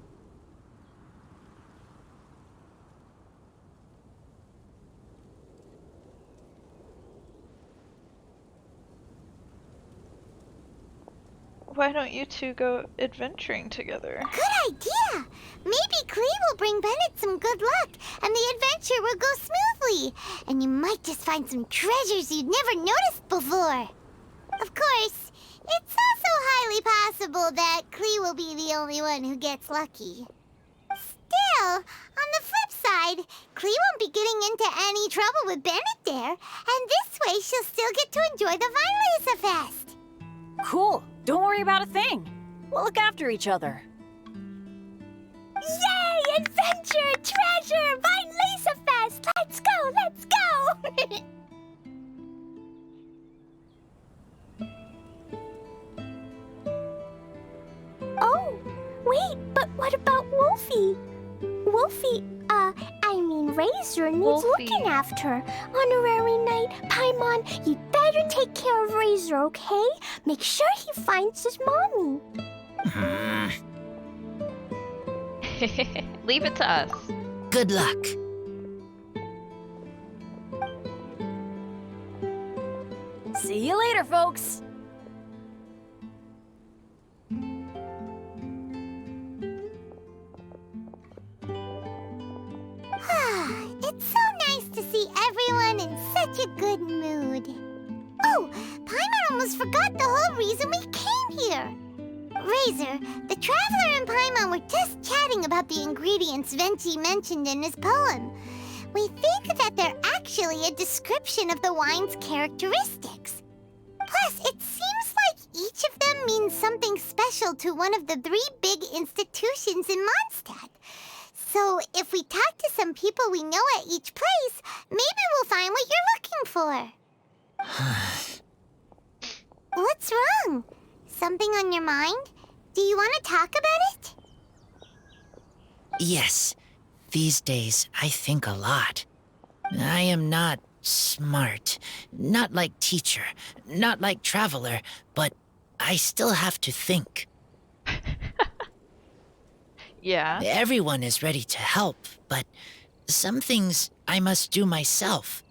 Why don't you two go adventuring together? Good idea! Maybe Clee will bring Bennett some good luck, and the adventure will go smoothly. And you might just find some treasures you'd never noticed before. Of course, it's also highly possible that Clee will be the only one who gets lucky. Still, on the flip side, Clee won't be getting into any trouble with Bennett there, and this way she'll still get to enjoy the Vinelesa Fest. Cool. Don't worry about a thing. We'll look after each other. Yay! Adventure! Treasure! Vinelesa Fest! Let's go! Let's go! Oh, wait, but what about Wolfie? Wolfie, Razor needs Wolfie. looking after. Honorary Knight, Paimon, you'd better take care of Razor, okay? Make sure he finds his mommy. Leave it to us. Good luck. See you later, folks. It's so nice to see everyone in such a good mood. Oh, Paimon almost forgot the whole reason we came here. Razor, the Traveler and Paimon were just chatting about the ingredients Venti mentioned in his poem. We think that they're actually a description of the wine's characteristics. Plus, it seems like each of them means something special to one of the 3 big institutions in Mondstadt. So, if we talk to some people we know at each place, maybe we'll find what you're looking for. What's wrong? Something on your mind? Do you want to talk about it? Yes. These days, I think a lot. I am not smart. Not like teacher. Not like traveler. But I still have to think. Yeah. Everyone is ready to help, but some things I must do myself.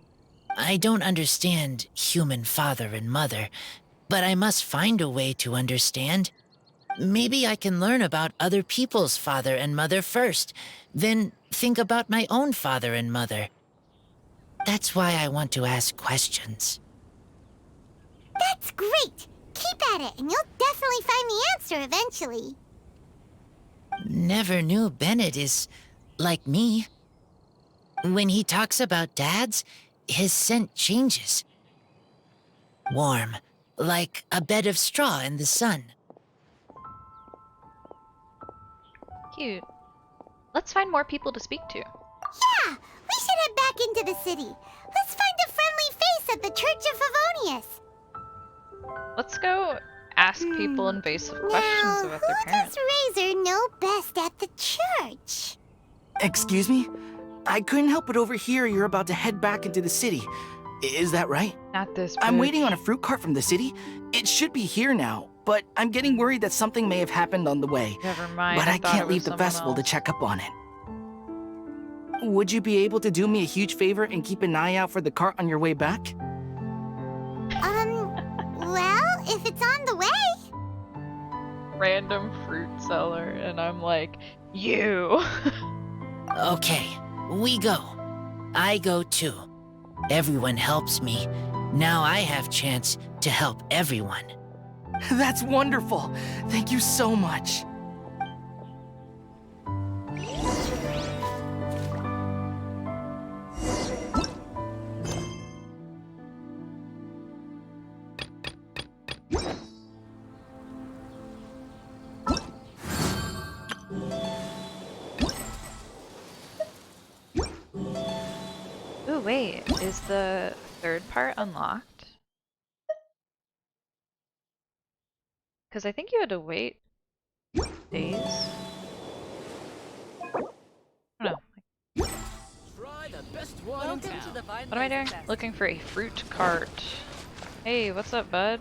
I don't understand human father and mother, but I must find a way to understand. Maybe I can learn about other people's father and mother first, then think about my own father and mother. That's why I want to ask questions. That's great! Keep at it, and you'll definitely find the answer eventually. Never knew Bennett is like me. When he talks about dads, his scent changes. Warm, like a bed of straw in the sun. Cute. Let's find more people to speak to. Yeah, we should head back into the city. Let's find a friendly face at the Church of Favonius. Let's go ask people invasive questions Now, about their who parents. does Razor know best at the church? Excuse me? I couldn't help but overhear you're about to head back into the city. Is that right? Not this I'm bitch. waiting on a fruit cart from the city. It should be here now, but I'm getting worried that something may have happened on the way. Never mind. But I thought can't it was leave the someone festival to else. check up on it. Would you be able to do me a huge favor and keep an eye out for the cart on your way back? Well, if it's on the way. Random fruit seller, and I'm like, you. Okay, we go. I go too. Everyone helps me. Now I have chance to help everyone. That's wonderful. Thank you so much. Ooh, wait. Is the third part unlocked? Because I think you had to wait days. I don't know. What am I doing? Looking for a fruit cart. Hey, what's up, bud?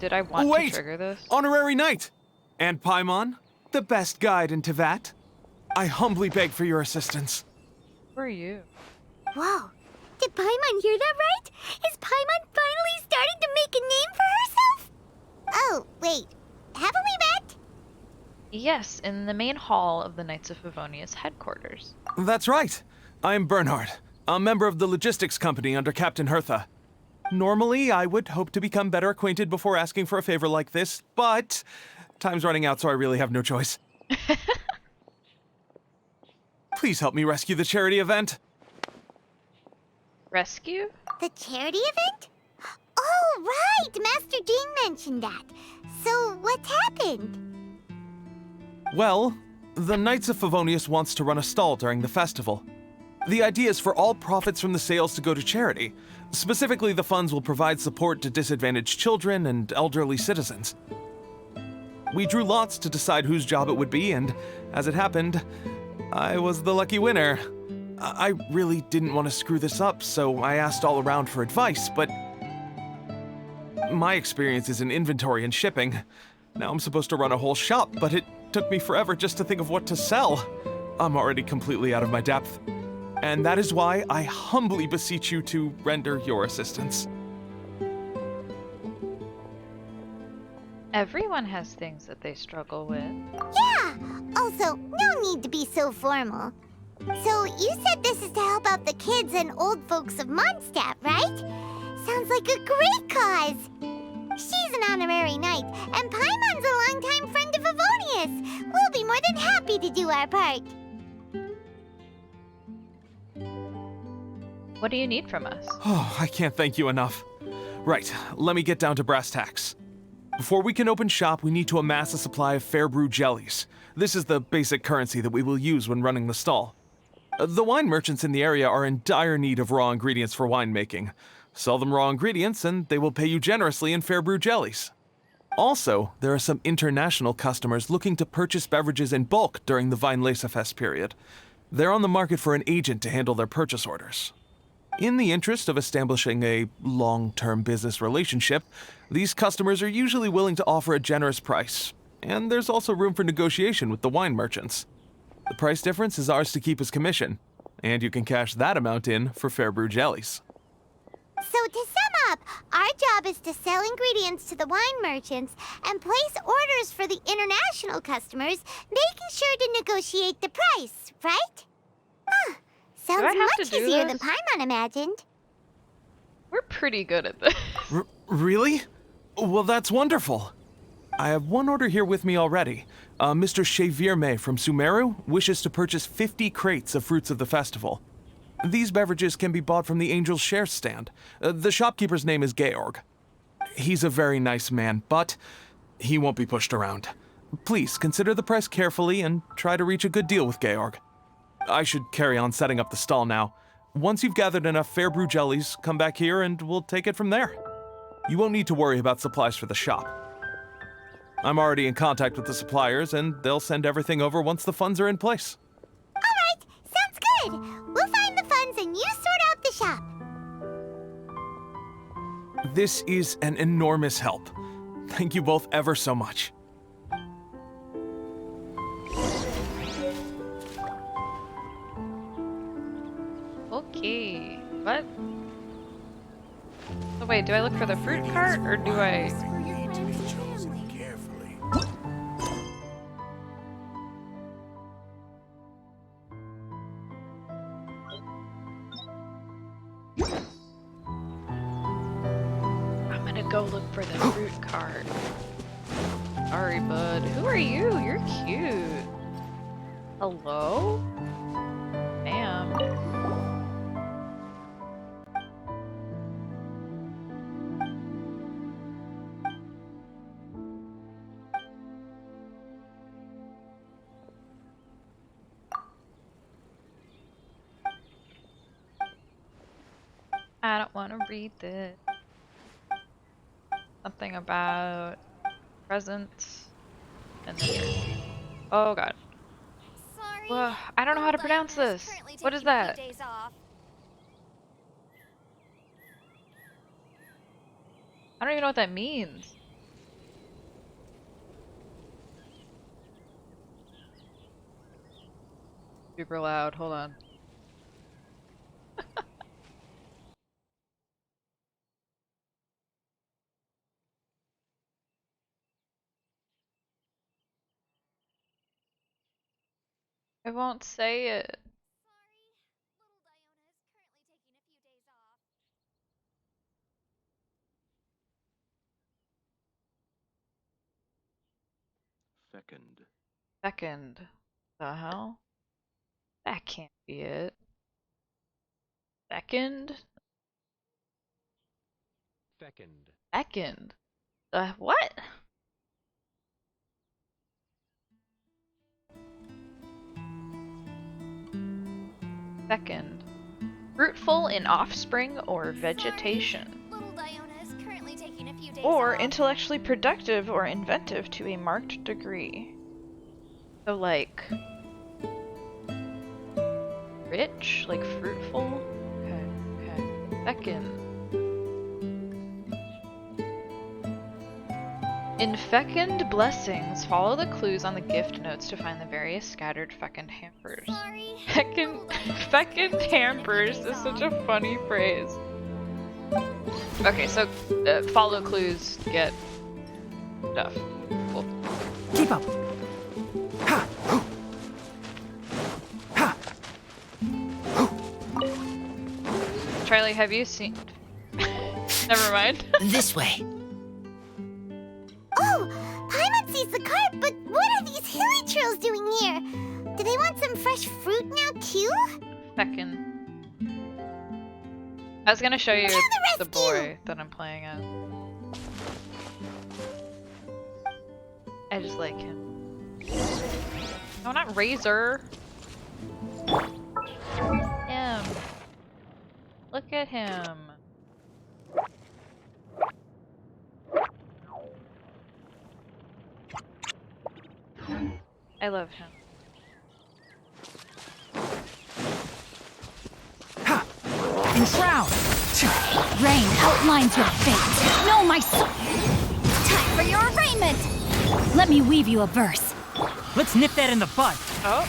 Did I want to trigger this? Honorary Knight! And Paimon, the best guide in Tevat. I humbly beg for your assistance. Who are you? Whoa, did Paimon hear that right? Is Paimon finally starting to make a name for herself? Oh, wait, haven't we met? Yes, in the main hall of the Knights of Favonius headquarters. That's right. I'm Bernhard, a member of the logistics company under Captain Hertha. Normally, I would hope to become better acquainted before asking for a favor like this, but time's running out, so I really have no choice. Please help me rescue the charity event. Rescue? The charity event? Oh, right! Master Jean mentioned that. So, what's happened? Well, the Knights of Favonius wants to run a stall during the festival. The idea is for all profits from the sales to go to charity. Specifically, the funds will provide support to disadvantaged children and elderly citizens. We drew lots to decide whose job it would be, and as it happened, I was the lucky winner. I really didn't want to screw this up, so I asked all around for advice, but my experience is in inventory and shipping. Now I'm supposed to run a whole shop, but it took me forever just to think of what to sell. I'm already completely out of my depth. And that is why I humbly beseech you to render your assistance. Everyone has things that they struggle with. Yeah! Also, no need to be so formal. So, you said this is to help out the kids and old folks of Mondstadt, right? Sounds like a great cause! She's an honorary knight, and Paimon's a longtime friend of Favonius. We'll be more than happy to do our part. What do you need from us? Oh, I can't thank you enough. Right, let me get down to brass tacks. Before we can open shop, we need to amass a supply of fair brew jellies. This is the basic currency that we will use when running the stall. The wine merchants in the area are in dire need of raw ingredients for winemaking. Sell them raw ingredients and they will pay you generously in fair brew jellies. Also, there are some international customers looking to purchase beverages in bulk during the Weinlesefest period. They're on the market for an agent to handle their purchase orders. In the interest of establishing a long-term business relationship, these customers are usually willing to offer a generous price, and there's also room for negotiation with the wine merchants. The price difference is ours to keep as commission, and you can cash that amount in for fair brew jellies. So to sum up, our job is to sell ingredients to the wine merchants and place orders for the international customers, making sure to negotiate the price, right? Huh. Sounds I have much to do easier than this? Paimon imagined. We're pretty good at this. Really? Well, that's wonderful. I have one order here with me already. Mr. Xavier May from Sumeru wishes to purchase 50 crates of fruits of the festival. These beverages can be bought from the Angel's Share stand. The shopkeeper's name is Georg. He's a very nice man, but he won't be pushed around. Please consider the price carefully and try to reach a good deal with Georg. I should carry on setting up the stall now. Once you've gathered enough fair brew jellies, come back here and we'll take it from there. You won't need to worry about supplies for the shop. I'm already in contact with the suppliers, and they'll send everything over once the funds are in place. All right, sounds good. We'll find the funds and you sort out the shop. This is an enormous help. Thank you both ever so much. Okay. What? So wait, do I look for the fruit cart or do I... I'm gonna go look for the fruit cart. Sorry, bud. Who are you? You're cute. Hello? Ma'am. I don't want to read this. Something about presents and then oh god. Sorry. Well, I don't know how to pronounce this. What is that? I don't even know what that means. Super loud. Hold on. I won't say it. Second. The hell? That can't be it. Second? Second. What? Second. Fruitful in offspring or vegetation. Or intellectually productive or inventive to a marked degree. So like... rich? Like fruitful? Okay. Second. In fecund blessings, follow the clues on the gift notes to find the various scattered fecund hampers. Fecund hampers is such a funny phrase. Okay, so follow clues, get stuff. Cool. Keep up. Ha! Ha! Charlie, have you seen... Never mind. This way. Oh, Paimon sees the cart, but what are these hilly trails doing here? Do they want some fresh fruit now too? Fecund. I was gonna show you To the the boy that I'm playing as. I just like him. No, not Razor. Him. Look at him. I love him. and shroud. Rain outlines your fate. Know my soul. Time for your arraignment. Let me weave you a verse. Let's nip that in the bud. Oh.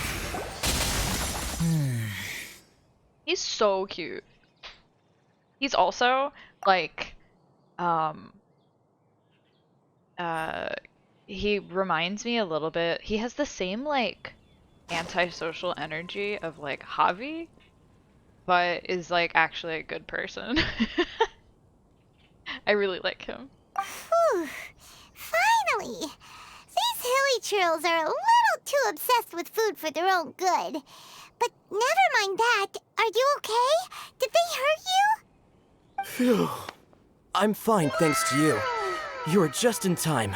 He's so cute. He's also like, he reminds me a little bit. He has the same like antisocial energy of like Javi, but is like actually a good person. I really like him. Whew. Finally! These hilly churls are a little too obsessed with food for their own good. But never mind that. Are you okay? Did they hurt you? Phew. I'm fine, thanks to you. You were just in time.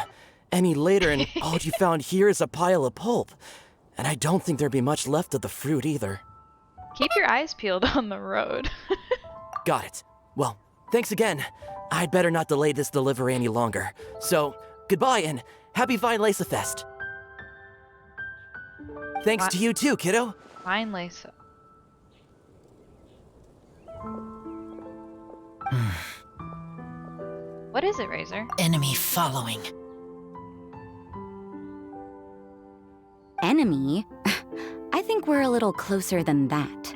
Any later and all you found here is a pile of pulp. And I don't think there'd be much left of the fruit either. Keep your eyes peeled on the road. Got it. Well, thanks again. I'd better not delay this delivery any longer. So, goodbye and happy Vine Lace Fest. Thanks What? to you too, kiddo. Fine, Lisa. What is it, Razor? Enemy following. Enemy? I think we're a little closer than that.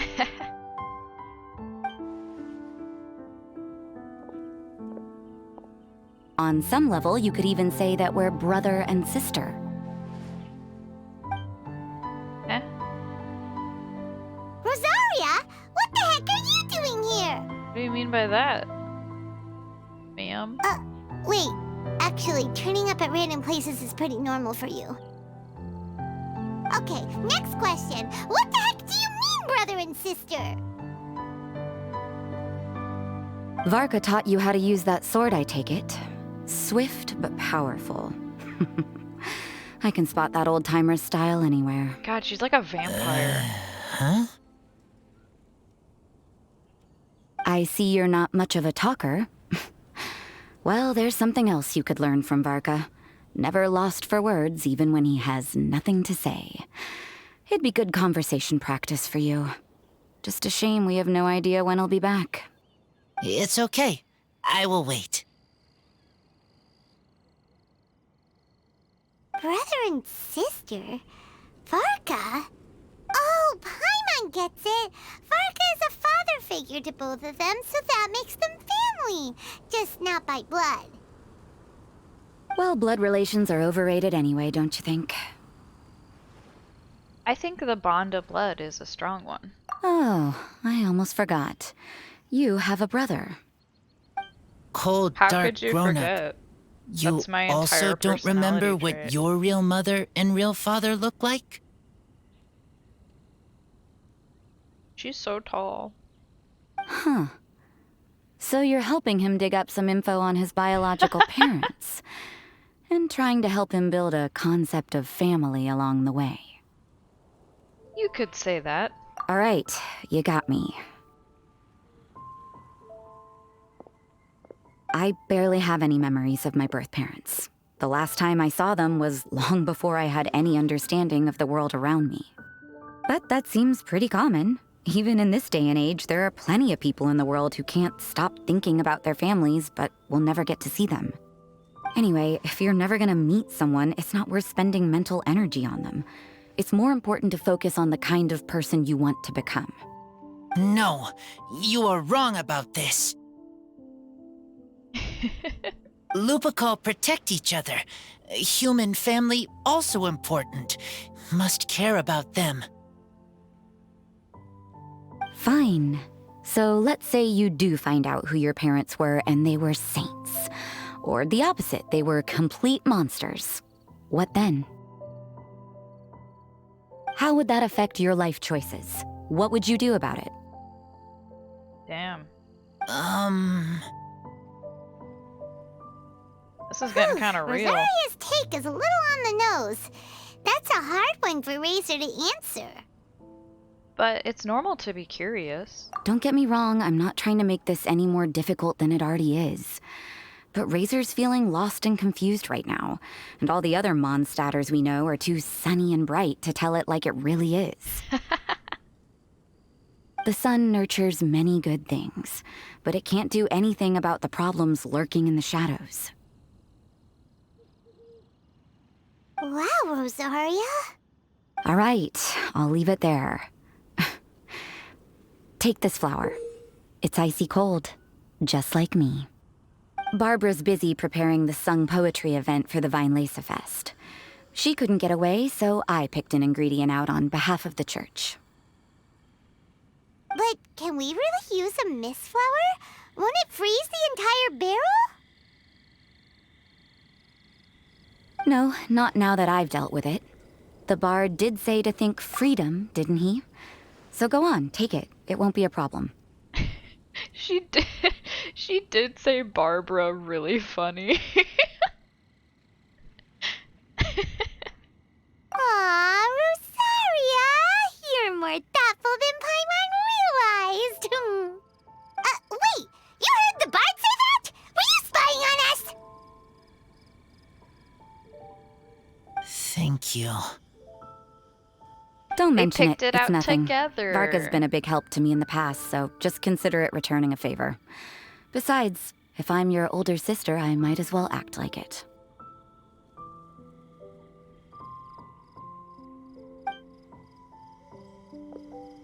On some level, you could even say that we're brother and sister. Eh? Rosaria, what the heck are you doing here? What do you mean by that, ma'am? Wait. Actually, turning up at random places is pretty normal for you. Okay, next question. What the heck do you mean, brother and sister? Varka taught you how to use that sword, I take it. Swift but powerful. I can spot that old-timer's style anywhere. God, she's like a vampire. Huh? I see you're not much of a talker. Well, there's something else you could learn from Varka. Never lost for words, even when he has nothing to say. It'd be good conversation practice for you. Just a shame we have no idea when he'll be back. It's okay. I will wait. Brother and sister? Varka? Oh, Paimon gets it. Varka is a father figure to both of them, so that makes them family. Just not by blood. Well, blood relations are overrated anyway, don't you think? I think the bond of blood is a strong one. Oh, I almost forgot. You have a brother. Cold, How dark could you grown-up. forget? You That's my also entire don't remember personality what trait. your real mother and real father look like? She's so tall. Huh. So you're helping him dig up some info on his biological parents. And trying to help him build a concept of family along the way. You could say that. All right, you got me. I barely have any memories of my birth parents. The last time I saw them was long before I had any understanding of the world around me. But that seems pretty common. Even in this day and age, there are plenty of people in the world who can't stop thinking about their families, but will never get to see them. Anyway, if you're never gonna meet someone, it's not worth spending mental energy on them. It's more important to focus on the kind of person you want to become. No, you are wrong about this. Lupical protect each other. Human family also important. Must care about them. Fine. So let's say you do find out who your parents were and they were saints. Or the opposite, they were complete monsters. What then? How would that affect your life choices? What would you do about it? Damn. This is getting kind of real. Rosaria's take is a little on the nose. That's a hard one for Razor to answer. But it's normal to be curious. Don't get me wrong, I'm not trying to make this any more difficult than it already is. But Razor's feeling lost and confused right now, and all the other Mondstadters we know are too sunny and bright to tell it like it really is. The sun nurtures many good things, but it can't do anything about the problems lurking in the shadows. Wow, Rosaria. All right, I'll leave it there. Take this flower. It's icy cold, just like me. Barbara's busy preparing the sung poetry event for the Vinelesa Fest. She couldn't get away, so I picked an ingredient out on behalf of the church. But can we really use a mist flower? Won't it freeze the entire barrel? No, not now that I've dealt with it. The bard did say to think freedom, didn't he? So go on, take it. It won't be a problem. She did, she did say Barbara really funny. Aw, Rosaria! You're more thoughtful than Paimon realized. Wait! You heard the bard say that? Were you spying on us? Thank you. Don't They mention picked it It's out nothing. together. Varga's been a big help to me in the past, so just consider it returning a favor. Besides, if I'm your older sister, I might as well act like it.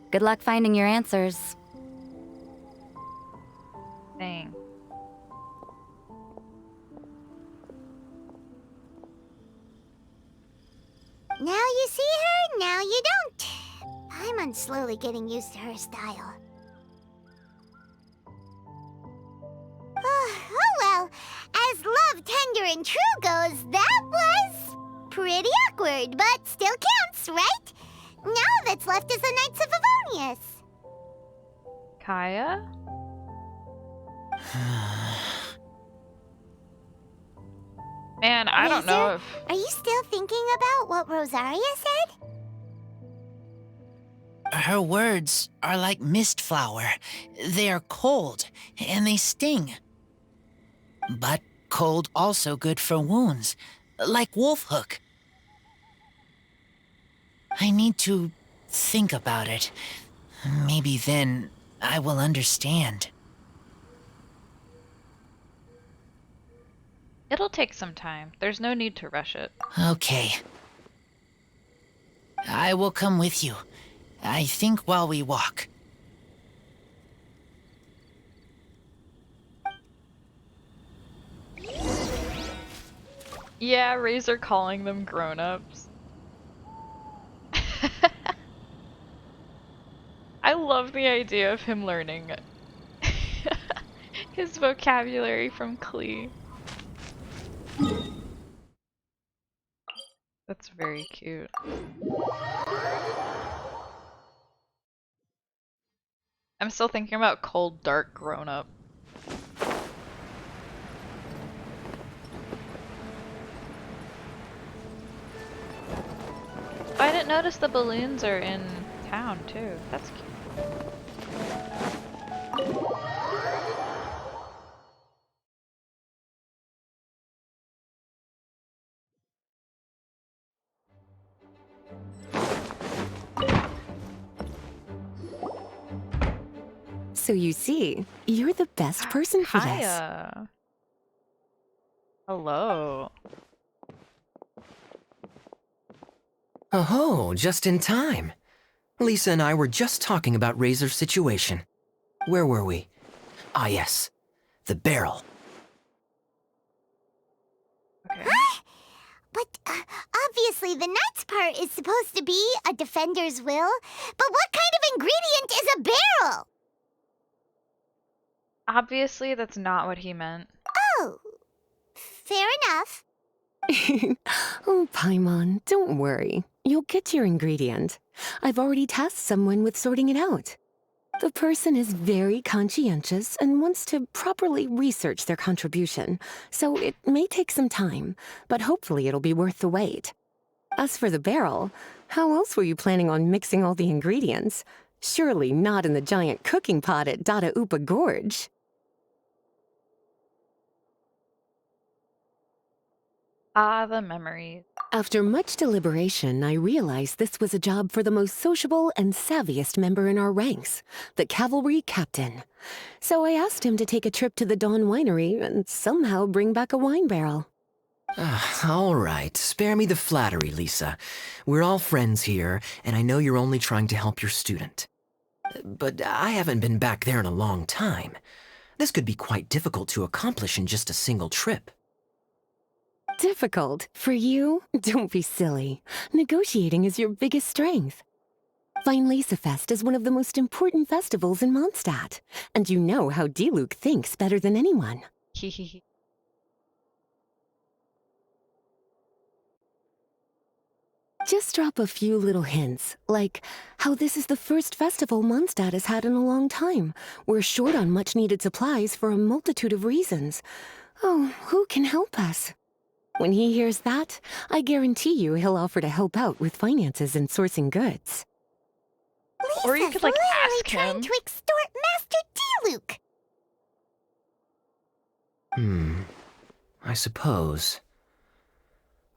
Good luck finding your answers. Dang. Now you see her, now you don't. Paimon's slowly getting used to her style. Oh well, as love, tender, and true goes, that was pretty awkward, but still counts, right? Now that's left is the Knights of Favonius. Kaya? Man, I don't know if... Are you still thinking about what Rosaria said? Her words are like mist flower. They are cold, and they sting. But cold also good for wounds, like wolf hook. I need to think about it. Maybe then I will understand. It'll take some time. There's no need to rush it. Okay. I will come with you. I think while we walk. Yeah, Razor calling them grown-ups. I love the idea of him learning his vocabulary from Klee. That's very cute. I'm still thinking about cold, dark grown-up. Oh, I didn't notice the balloons are in town too. That's cute. So you see, you're the best person for this. Hiya. Hello. Oh, just in time. Lisa and I were just talking about Razor's situation. Where were we? Ah, yes. The barrel. Okay. But obviously the knight's part is supposed to be a defender's will. But what kind of ingredient is a barrel? Obviously, that's not what he meant. Oh, fair enough. Oh, Paimon, don't worry. You'll get your ingredient. I've already tasked someone with sorting it out. The person is very conscientious and wants to properly research their contribution, so it may take some time, but hopefully it'll be worth the wait. As for the barrel, how else were you planning on mixing all the ingredients? Surely not in the giant cooking pot at Dada Upa Gorge. Ah, the memories. After much deliberation, I realized this was a job for the most sociable and savviest member in our ranks, the cavalry captain. So I asked him to take a trip to the Dawn Winery and somehow bring back a wine barrel. All right, spare me the flattery, Lisa. We're all friends here, and I know you're only trying to help your student. But I haven't been back there in a long time. This could be quite difficult to accomplish in just a single trip. Difficult? For you? Don't be silly. Negotiating is your biggest strength. Fest is one of the most important festivals in Mondstadt, and you know how Diluc thinks better than anyone. Just drop a few little hints, like how this is the first festival Mondstadt has had in a long time. We're short on much-needed supplies for a multitude of reasons. Oh, who can help us? When he hears that, I guarantee you he'll offer to help out with finances and sourcing goods. Lisa's Or you could, like, literally ask trying him. to extort Master Diluc. I suppose.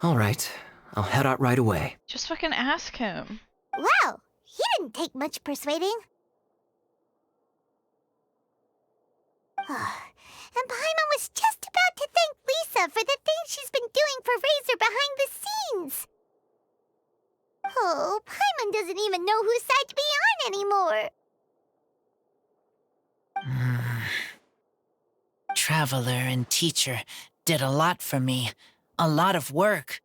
All right, I'll head out right away. Just fucking ask him. Wow, he didn't take much persuading. And Paimon was just about to thank Lisa for the things she's been doing for Razor behind the scenes. Oh, Paimon doesn't even know whose side to be on anymore. Traveler and teacher did a lot for me. A lot of work.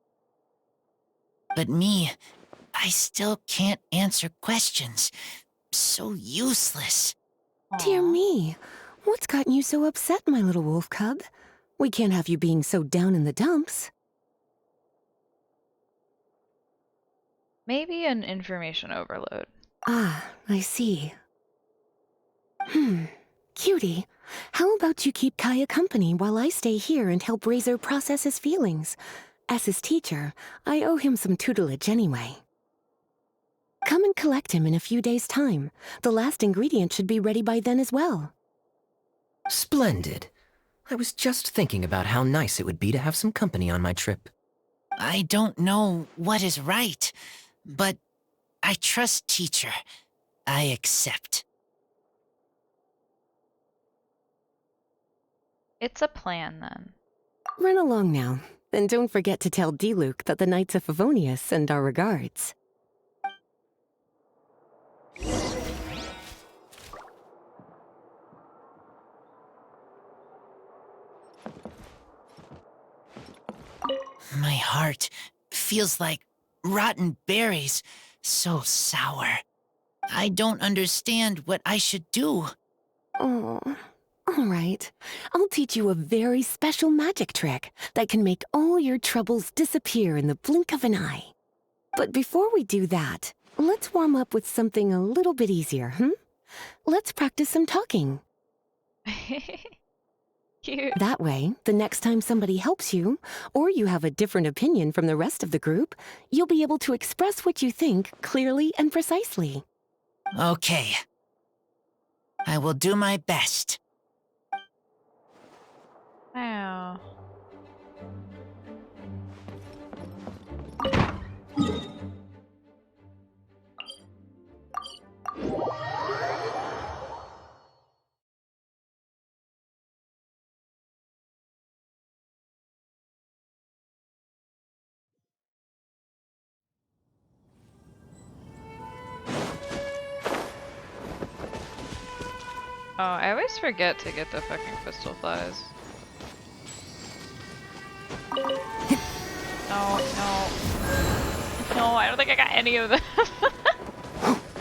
But me, I still can't answer questions. So useless. Dear me, what's gotten you so upset, my little wolf cub? We can't have you being so down in the dumps. Maybe an information overload. Ah, I see. Cutie, how about you keep Kaya company while I stay here and help Razor process his feelings? As his teacher, I owe him some tutelage anyway. Come and collect him in a few days' time. The last ingredient should be ready by then as well. Splendid. I was just thinking about how nice it would be to have some company on my trip. I don't know what is right, but I trust teacher. I accept. It's a plan, then. Run along now, and don't forget to tell Diluc that the Knights of Favonius send our regards. My heart feels like rotten berries, so sour. I don't understand what I should do. Oh, all right. I'll teach you a very special magic trick that can make all your troubles disappear in the blink of an eye. But before we do that, let's warm up with something a little bit easier, Let's practice some talking. Cute. That way, the next time somebody helps you, or you have a different opinion from the rest of the group, you'll be able to express what you think clearly and precisely. Okay. I will do my best. Wow. Oh, I always forget to get the fucking crystal flies. No, no. No, I don't think I got any of them.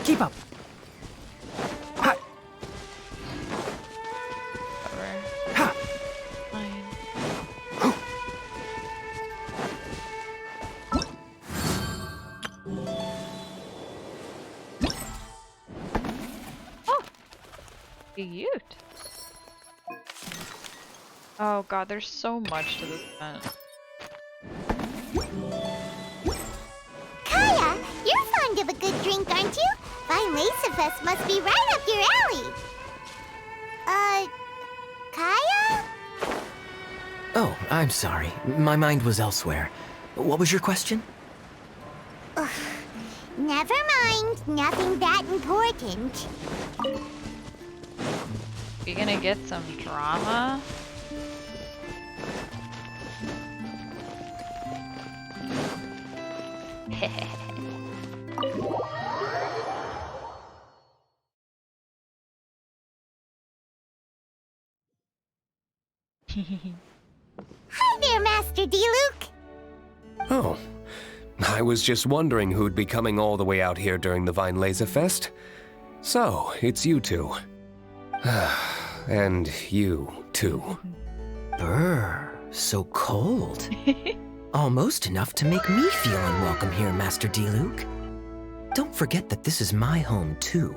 Keep up. Ha. Whatever. Ha. Fine. Oh! Cute. Oh god, there's so much to this event. Kaya, you're fond of a good drink, aren't you? Fest must be right up your alley. Kaya? Oh, I'm sorry. My mind was elsewhere. What was your question? Never mind. Nothing that important. You gonna get some drama? Hi there, Master D-Luke. Oh, I was just wondering who'd be coming all the way out here during the Vinelaser Fest. So, it's you two. And you, too. Brr, so cold. Almost enough to make me feel unwelcome here, Master D-Luke. Don't forget that this is my home, too.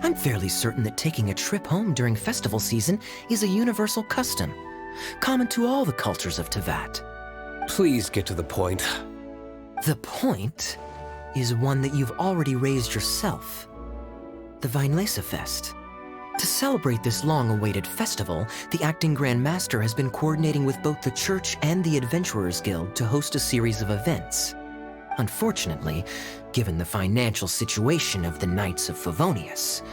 I'm fairly certain that taking a trip home during festival season is a universal custom, common to all the cultures of Teyvat. Please get to the point. The point is one that you've already raised yourself. The Vinelaser Fest. To celebrate this long-awaited festival, the Acting Grand Master has been coordinating with both the Church and the Adventurers Guild to host a series of events. Unfortunately, given the financial situation of the Knights of Favonius,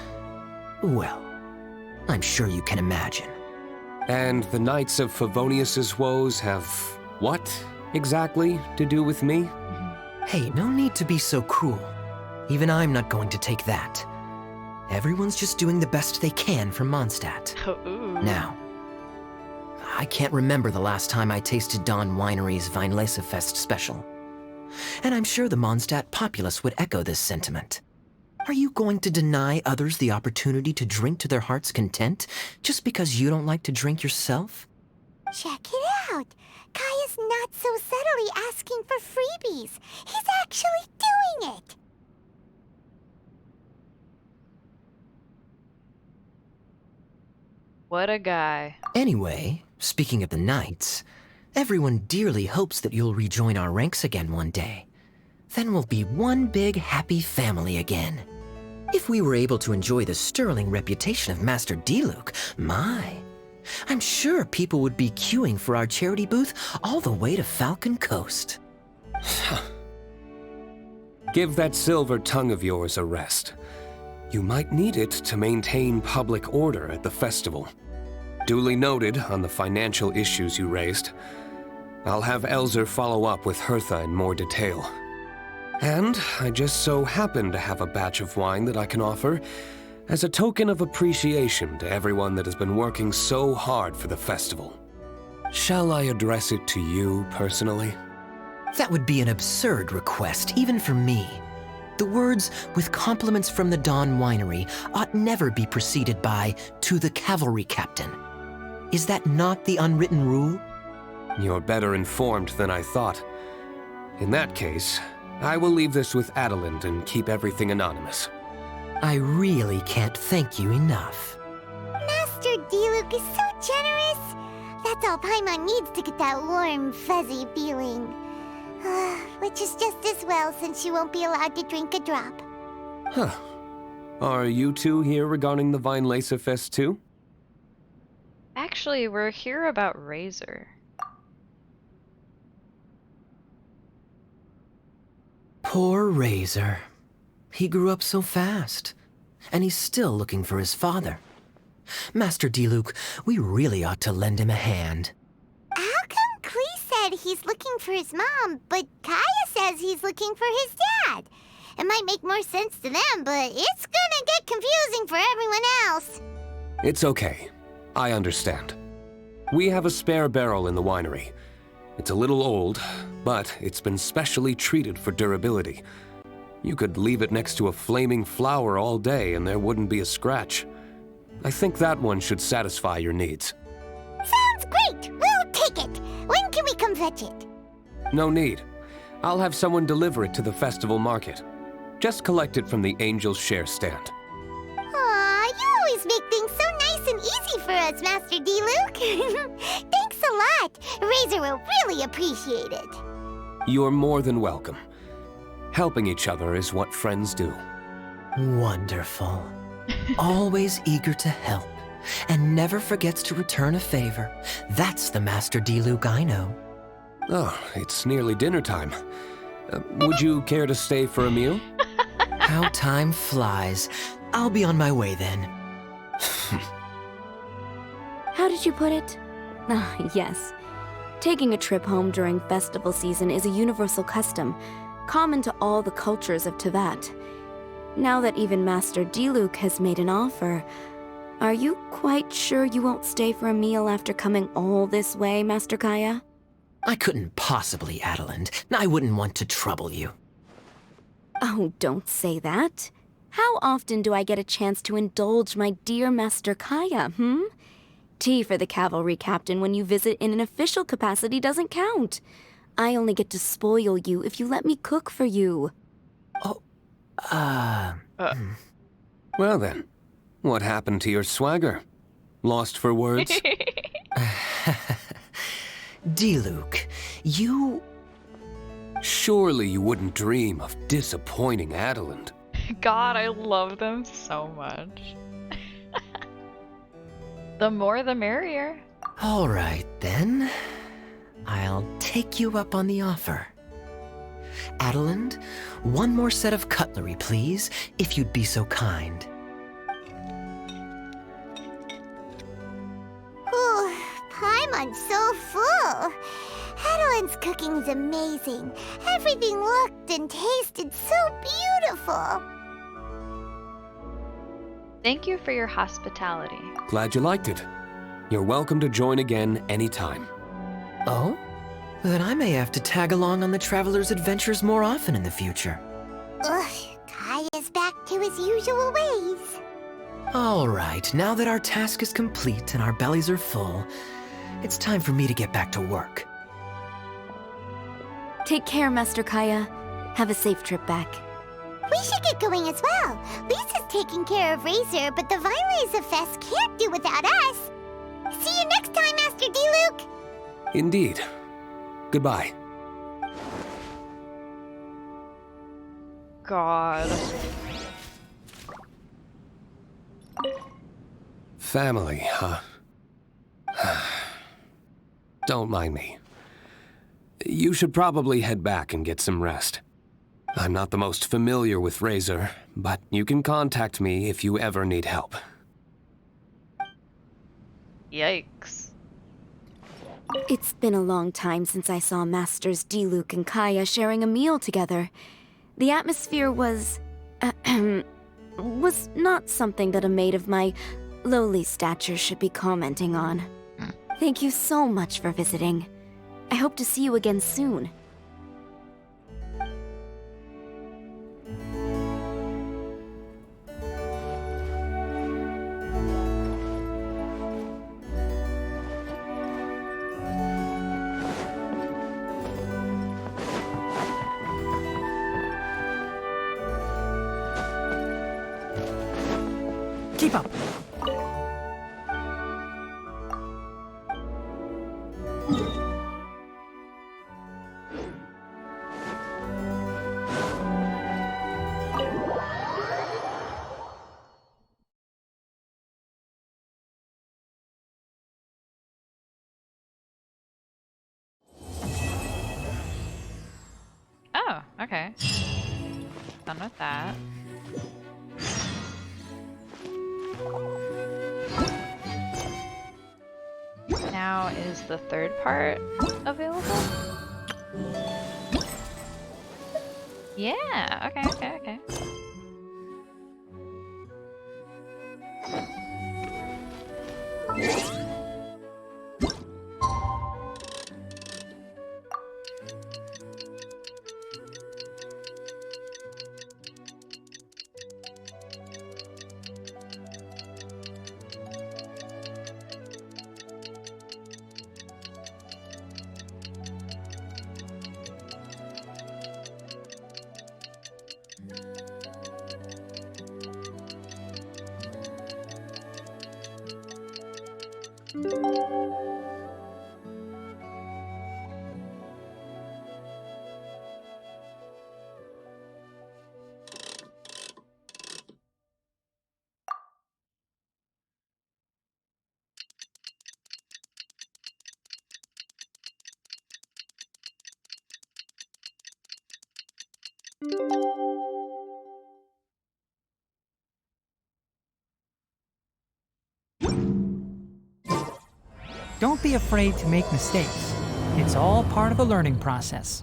well, I'm sure you can imagine. And the Knights of Favonius's woes have what, exactly, to do with me? Hey, no need to be so cruel. Even I'm not going to take that. Everyone's just doing the best they can for Mondstadt. Now, I can't remember the last time I tasted Dawn Winery's Vinelaser Fest special. And I'm sure the Mondstadt populace would echo this sentiment. Are you going to deny others the opportunity to drink to their heart's content just because you don't like to drink yourself? Check it out. Kaya's not so subtly asking for freebies. He's actually doing it. What a guy. Anyway, speaking of the Knights, everyone dearly hopes that you'll rejoin our ranks again one day. Then we'll be one big happy family again. If we were able to enjoy the sterling reputation of Master D-Luke, I'm sure people would be queuing for our charity booth all the way to Falcon Coast. Give that silver tongue of yours a rest. You might need it to maintain public order at the festival. Duly noted on the financial issues you raised. I'll have Elzer follow up with Hertha in more detail. And I just so happen to have a batch of wine that I can offer as a token of appreciation to everyone that has been working so hard for the festival. Shall I address it to you personally? That would be an absurd request, even for me. The words, with compliments from the Dawn Winery, ought never be preceded by, to the cavalry captain. Is that not the unwritten rule? You're better informed than I thought. In that case, I will leave this with Adelind and keep everything anonymous. I really can't thank you enough. Master D-Luke is so generous. That's all Paimon needs to get that warm, fuzzy feeling. Which is just as well since she won't be allowed to drink a drop. Huh. Are you two here regarding the Vinelaser Fest too? Actually, we're here about Razor. Poor Razor. He grew up so fast, and he's still looking for his father. Master D-Luke, we really ought to lend him a hand. How come Klee said he's looking for his mom, but Kaya says he's looking for his dad? It might make more sense to them, but it's gonna get confusing for everyone else. It's okay. I understand. We have a spare barrel in the winery. It's a little old, but it's been specially treated for durability. You could leave it next to a flaming flower all day and there wouldn't be a scratch. I think that one should satisfy your needs. Sounds great! We'll take it! When can we come fetch it? No need. I'll have someone deliver it to the festival market. Just collect it from the Angel's Share stand. Aw, you always make things so nice and easy for us, Master D-Luke. Thanks a lot. Razor will really appreciate it. You're more than welcome. Helping each other is what friends do. Wonderful. Always eager to help, and never forgets to return a favor. That's the Master Diluc I know. Oh, it's nearly dinner time. Would you care to stay for a meal? How time flies. I'll be on my way then. How did you put it? Ah, yes. Taking a trip home during festival season is a universal custom, common to all the cultures of Teyvat. Now that even Master Diluc has made an offer, are you quite sure you won't stay for a meal after coming all this way, Master Kaya? I couldn't possibly, Adeland. I wouldn't want to trouble you. Oh, don't say that. How often do I get a chance to indulge my dear Master Kaya, Tea for the cavalry captain when you visit in an official capacity doesn't count. I only get to spoil you if you let me cook for you. Well then, what happened to your swagger? Lost for words? Diluc, you... Surely you wouldn't dream of disappointing Adeland. God, I love them so much. The more the merrier. All right, then. I'll take you up on the offer. Adeland, one more set of cutlery, please, if you'd be so kind. Ooh, Paimon's so full. Adelin's cooking's amazing. Everything looked and tasted so beautiful. Thank you for your hospitality. Glad you liked it. You're welcome to join again anytime. Oh? Then I may have to tag along on the Traveler's adventures more often in the future. Ugh, Kaya's back to his usual ways. All right, now that our task is complete and our bellies are full, it's time for me to get back to work. Take care, Master Kaya. Have a safe trip back. We should get going as well. Lisa's taking care of Razor, but the Vinelaser Fest can't do without us. See you next time, Master Diluc. Indeed. Goodbye. God. Family, huh? Don't mind me. You should probably head back and get some rest. I'm not the most familiar with Razor, but you can contact me if you ever need help. Yikes. It's been a long time since I saw Masters Diluc and Kaya sharing a meal together. The atmosphere was... was not something that a maid of my lowly stature should be commenting on. Thank you so much for visiting. I hope to see you again soon. Keep up. Oh, okay. Done with that. Now is the third part available? Yeah, okay. Don't be afraid to make mistakes. It's all part of the learning process.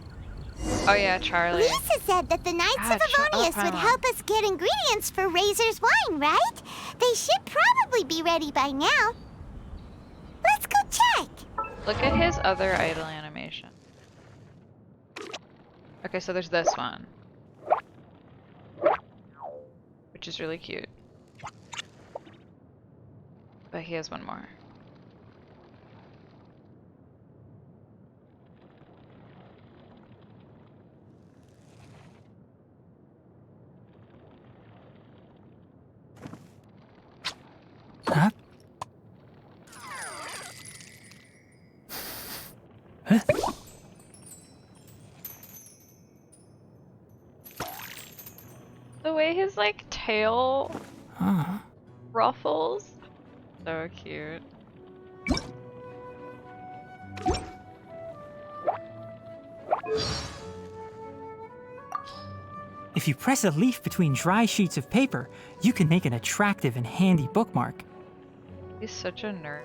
Oh yeah, Charlie. Lisa said that the Knights God, of shut Avonius up, would Paimon. help us get ingredients for Razor's wine, right? They should probably be ready by now. Let's go check. Look at his other idle animation. Okay, so there's this one. Which is really cute. But he has one more. Huh? Huh? The way his like tail Huh. ruffles. So cute. If you press a leaf between dry sheets of paper, you can make an attractive and handy bookmark. He's such a nerd.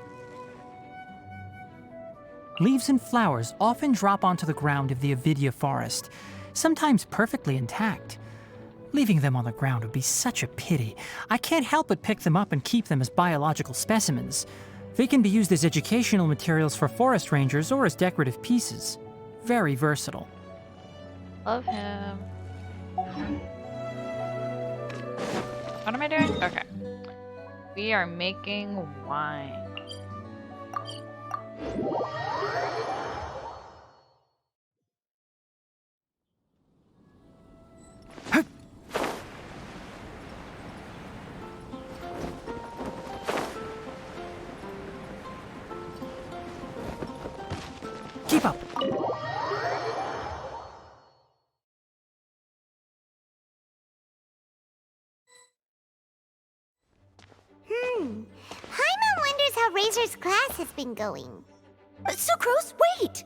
Leaves and flowers often drop onto the ground of the Avidia forest, sometimes perfectly intact. Leaving them on the ground would be such a pity. I can't help but pick them up and keep them as biological specimens. They can be used as educational materials for forest rangers or as decorative pieces. Very versatile. Love him. What am I doing? Okay. We are making wine. Keep up. Paimon wonders how Razor's class has been going. Sucrose, wait!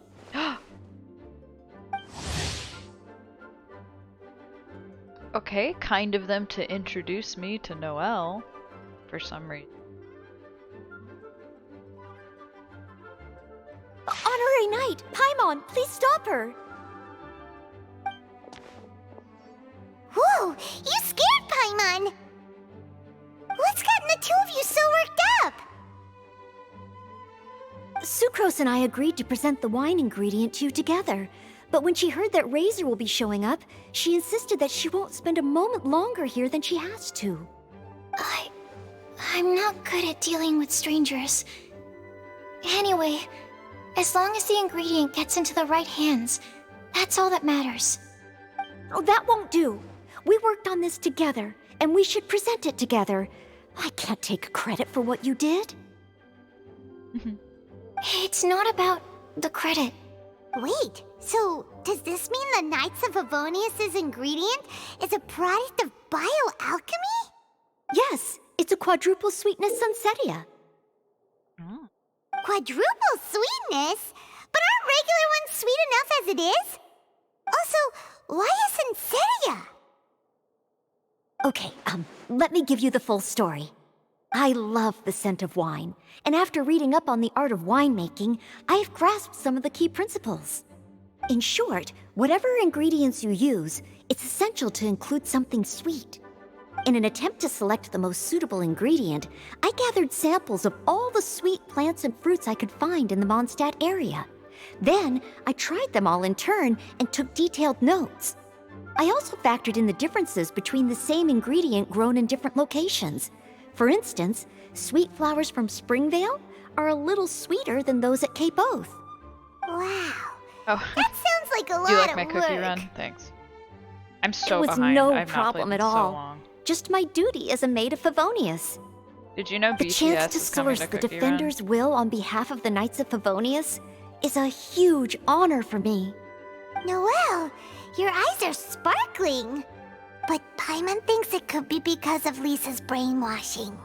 Okay, kind of them to introduce me to Noelle for some reason. Honorary Knight, Paimon, please stop her! Whoa, you scared Paimon! What's gotten the two of you so worked up? Sucrose and I agreed to present the wine ingredient to you together. But when she heard that Razor will be showing up, she insisted that she won't spend a moment longer here than she has to. I'm not good at dealing with strangers. Anyway, as long as the ingredient gets into the right hands, that's all that matters. Oh, that won't do. We worked on this together, and we should present it together. I can't take credit for what you did. It's not about the credit. Wait, so does this mean the Knights of Avonius' ingredient is a product of bioalchemy? Yes, it's a quadruple sweetness sunsetia. Quadruple sweetness? But aren't regular ones sweet enough as it is? Also, why a sunsetia? Okay, let me give you the full story. I love the scent of wine, and after reading up on the art of winemaking, I have grasped some of the key principles. In short, whatever ingredients you use, it's essential to include something sweet. In an attempt to select the most suitable ingredient, I gathered samples of all the sweet plants and fruits I could find in the Mondstadt area. Then, I tried them all in turn and took detailed notes. I also factored in the differences between the same ingredient grown in different locations. For instance, sweet flowers from Springvale are a little sweeter than those at Cape Oath. Wow. Oh. That sounds like a lot Do you like of my cookie work. run? Thanks. I'm so It was behind. no I've not problem played at in so all. long. Just my duty as a maid of Favonius. Did you know The BTS chance to is coming source to the Cookie Defender's will on behalf of the Knights of Favonius is a huge honor for me. Noelle, your eyes are sparkling. But Paimon thinks it could be because of Lisa's brainwashing.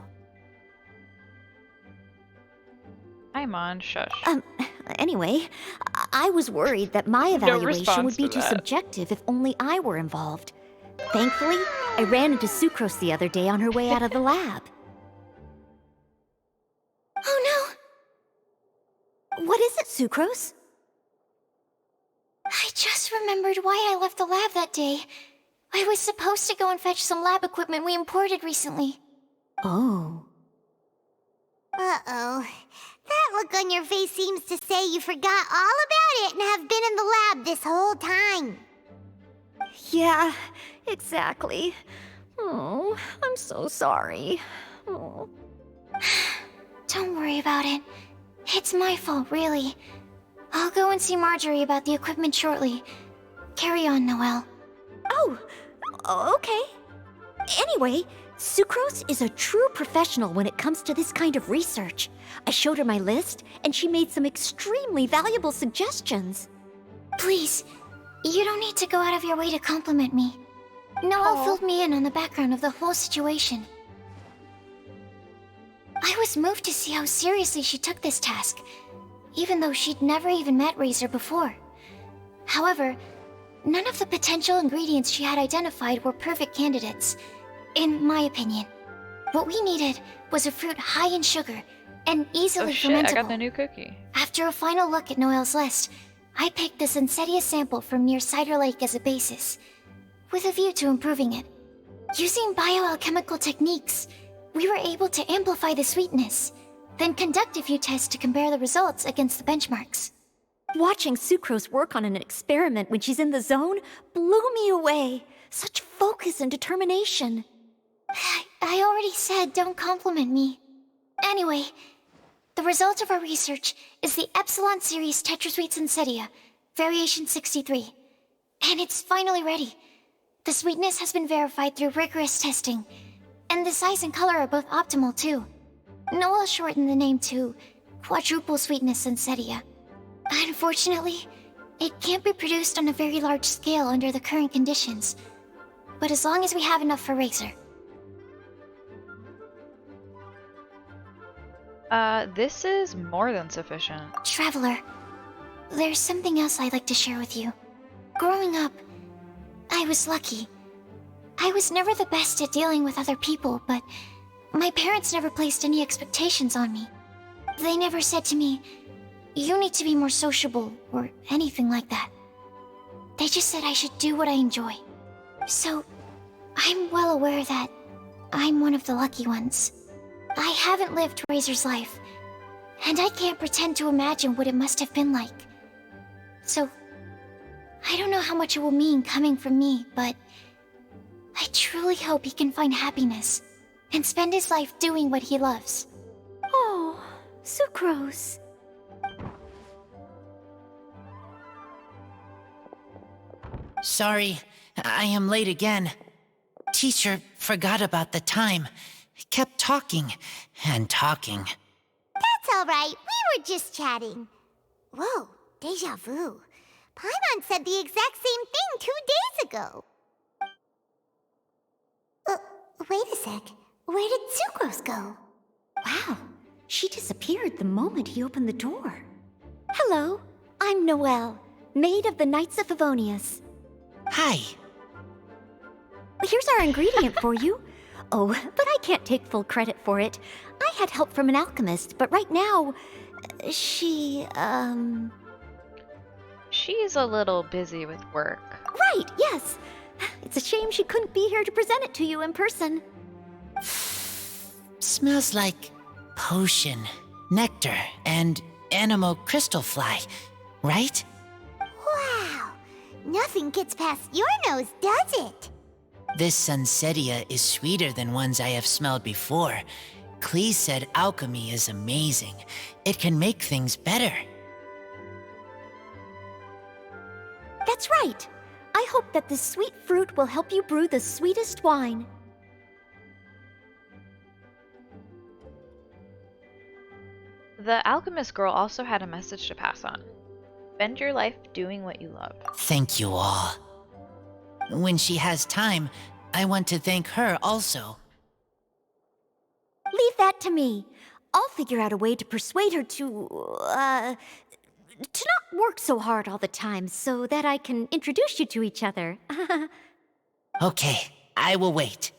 Run? Paimon, shush. Anyway, I was worried that my No evaluation would response be to too that. subjective if only I were involved. Thankfully, I ran into Sucrose the other day on her way out of the lab. Oh no! What is it, Sucrose? I just remembered why I left the lab that day. I was supposed to go and fetch some lab equipment we imported recently. Oh. Uh-oh. That look on your face seems to say you forgot all about it and have been in the lab this whole time. Yeah, exactly. Oh, I'm so sorry. Oh. Don't worry about it. It's my fault, really. I'll go and see Marjorie about the equipment shortly. Carry on, Noelle. Oh, okay. Anyway, Sucrose is a true professional when it comes to this kind of research. I showed her my list, and she made some extremely valuable suggestions. Please, you don't need to go out of your way to compliment me. Noelle filled me in on the background of the whole situation. I was moved to see how seriously she took this task, even though she'd never even met Razor before. However, none of the potential ingredients she had identified were perfect candidates, in my opinion. What we needed was a fruit high in sugar and easily Oh shit, fermentable. I got the new cookie. After a final look at Noelle's list, I picked the Sunsetia sample from near Cider Lake as a basis, with a view to improving it. Using bioalchemical techniques, we were able to amplify the sweetness, then conduct a few tests to compare the results against the benchmarks. Watching Sucrose work on an experiment when she's in the zone blew me away. Such focus and determination. I already said don't compliment me. Anyway, the result of our research is the Epsilon Series Tetrasweet Sunsetia, Variation 63. And it's finally ready. The sweetness has been verified through rigorous testing, and the size and color are both optimal too. Noelle shortened the name to Quadruple Sweetness Sunsetia. Unfortunately, it can't be produced on a very large scale under the current conditions, but as long as we have enough for Razor. This is more than sufficient. Traveler, there's something else I'd like to share with you. Growing up, I was lucky. I was never the best at dealing with other people, but my parents never placed any expectations on me. They never said to me, "You need to be more sociable," or anything like that. They just said I should do what I enjoy. So, I'm well aware that I'm one of the lucky ones. I haven't lived Razor's life, and I can't pretend to imagine what it must have been like. So, I don't know how much it will mean coming from me, but I truly hope he can find happiness and spend his life doing what he loves. Oh, Sucrose. Sorry, I am late again. Teacher forgot about the time. Kept talking and talking. That's all right. We were just chatting. Whoa, deja vu. Paimon said the exact same thing 2 days ago. Wait a sec. Where did Sucrose go? Wow, she disappeared the moment he opened the door. Hello, I'm Noelle, maid of the Knights of Favonius. Hi. Here's our ingredient for you. Oh, but I can't take full credit for it. I had help from an alchemist, but right now, she's a little busy with work. Right, yes. It's a shame she couldn't be here to present it to you in person. Smells like potion, nectar, and animal crystal fly, right? Wow. Nothing gets past your nose, does it? This Sunsetia is sweeter than ones I have smelled before. Clee said alchemy is amazing. It can make things better. That's right. I hope that this sweet fruit will help you brew the sweetest wine. The alchemist girl also had a message to pass on. Spend your life doing what you love. Thank you all. When she has time, I want to thank her also. Leave that to me. I'll figure out a way to persuade her to, to not work so hard all the time so that I can introduce you to each other. Okay, I will wait.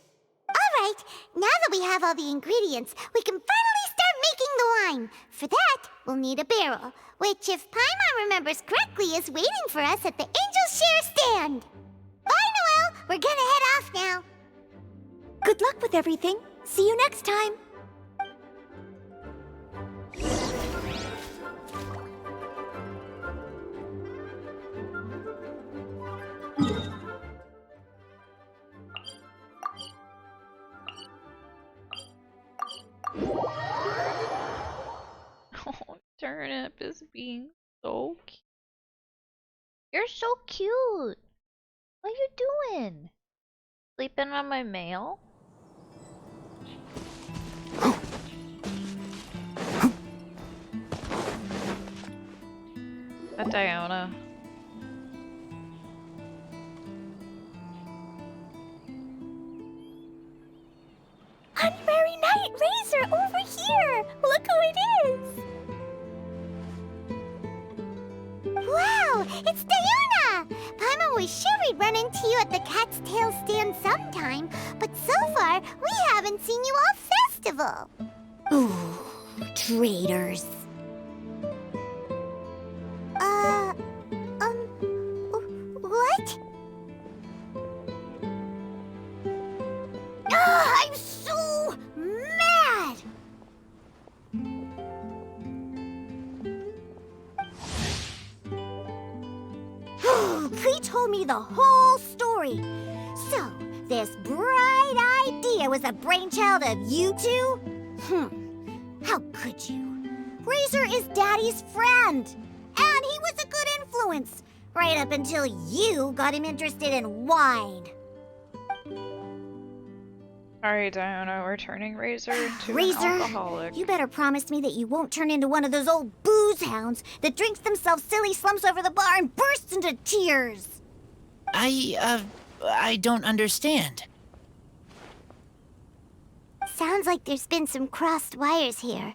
All right, now that we have all the ingredients, we can finally start making the wine. For that, we'll need a barrel, which, if Paimon remembers correctly, is waiting for us at the Angel Share stand. Bye, Noelle. We're gonna head off now. Good luck with everything. See you next time. Oh, Turnip is being so cute. You're so cute. What you doing? Sleeping on my mail? That Diona. Honorary Knight Razor over here! Look who it is! Wow, it's Diona! Paimon was sure we'd run into you at the Cat's Tail stand sometime, but so far, we haven't seen you all festival. Ooh, traitors. What? Ah, I'm so mad! Klee told me the whole story. So, this bright idea was a brainchild of you two? How could you? Razor is Daddy's friend, and he was a good influence, right up until you got him interested in wine. Sorry, Diona, we're turning Razor into Razor, an alcoholic. you better promise me that you won't turn into one of those old booze hounds that drinks themselves silly, slumps over the bar, and bursts into tears. I don't understand. Sounds like there's been some crossed wires here.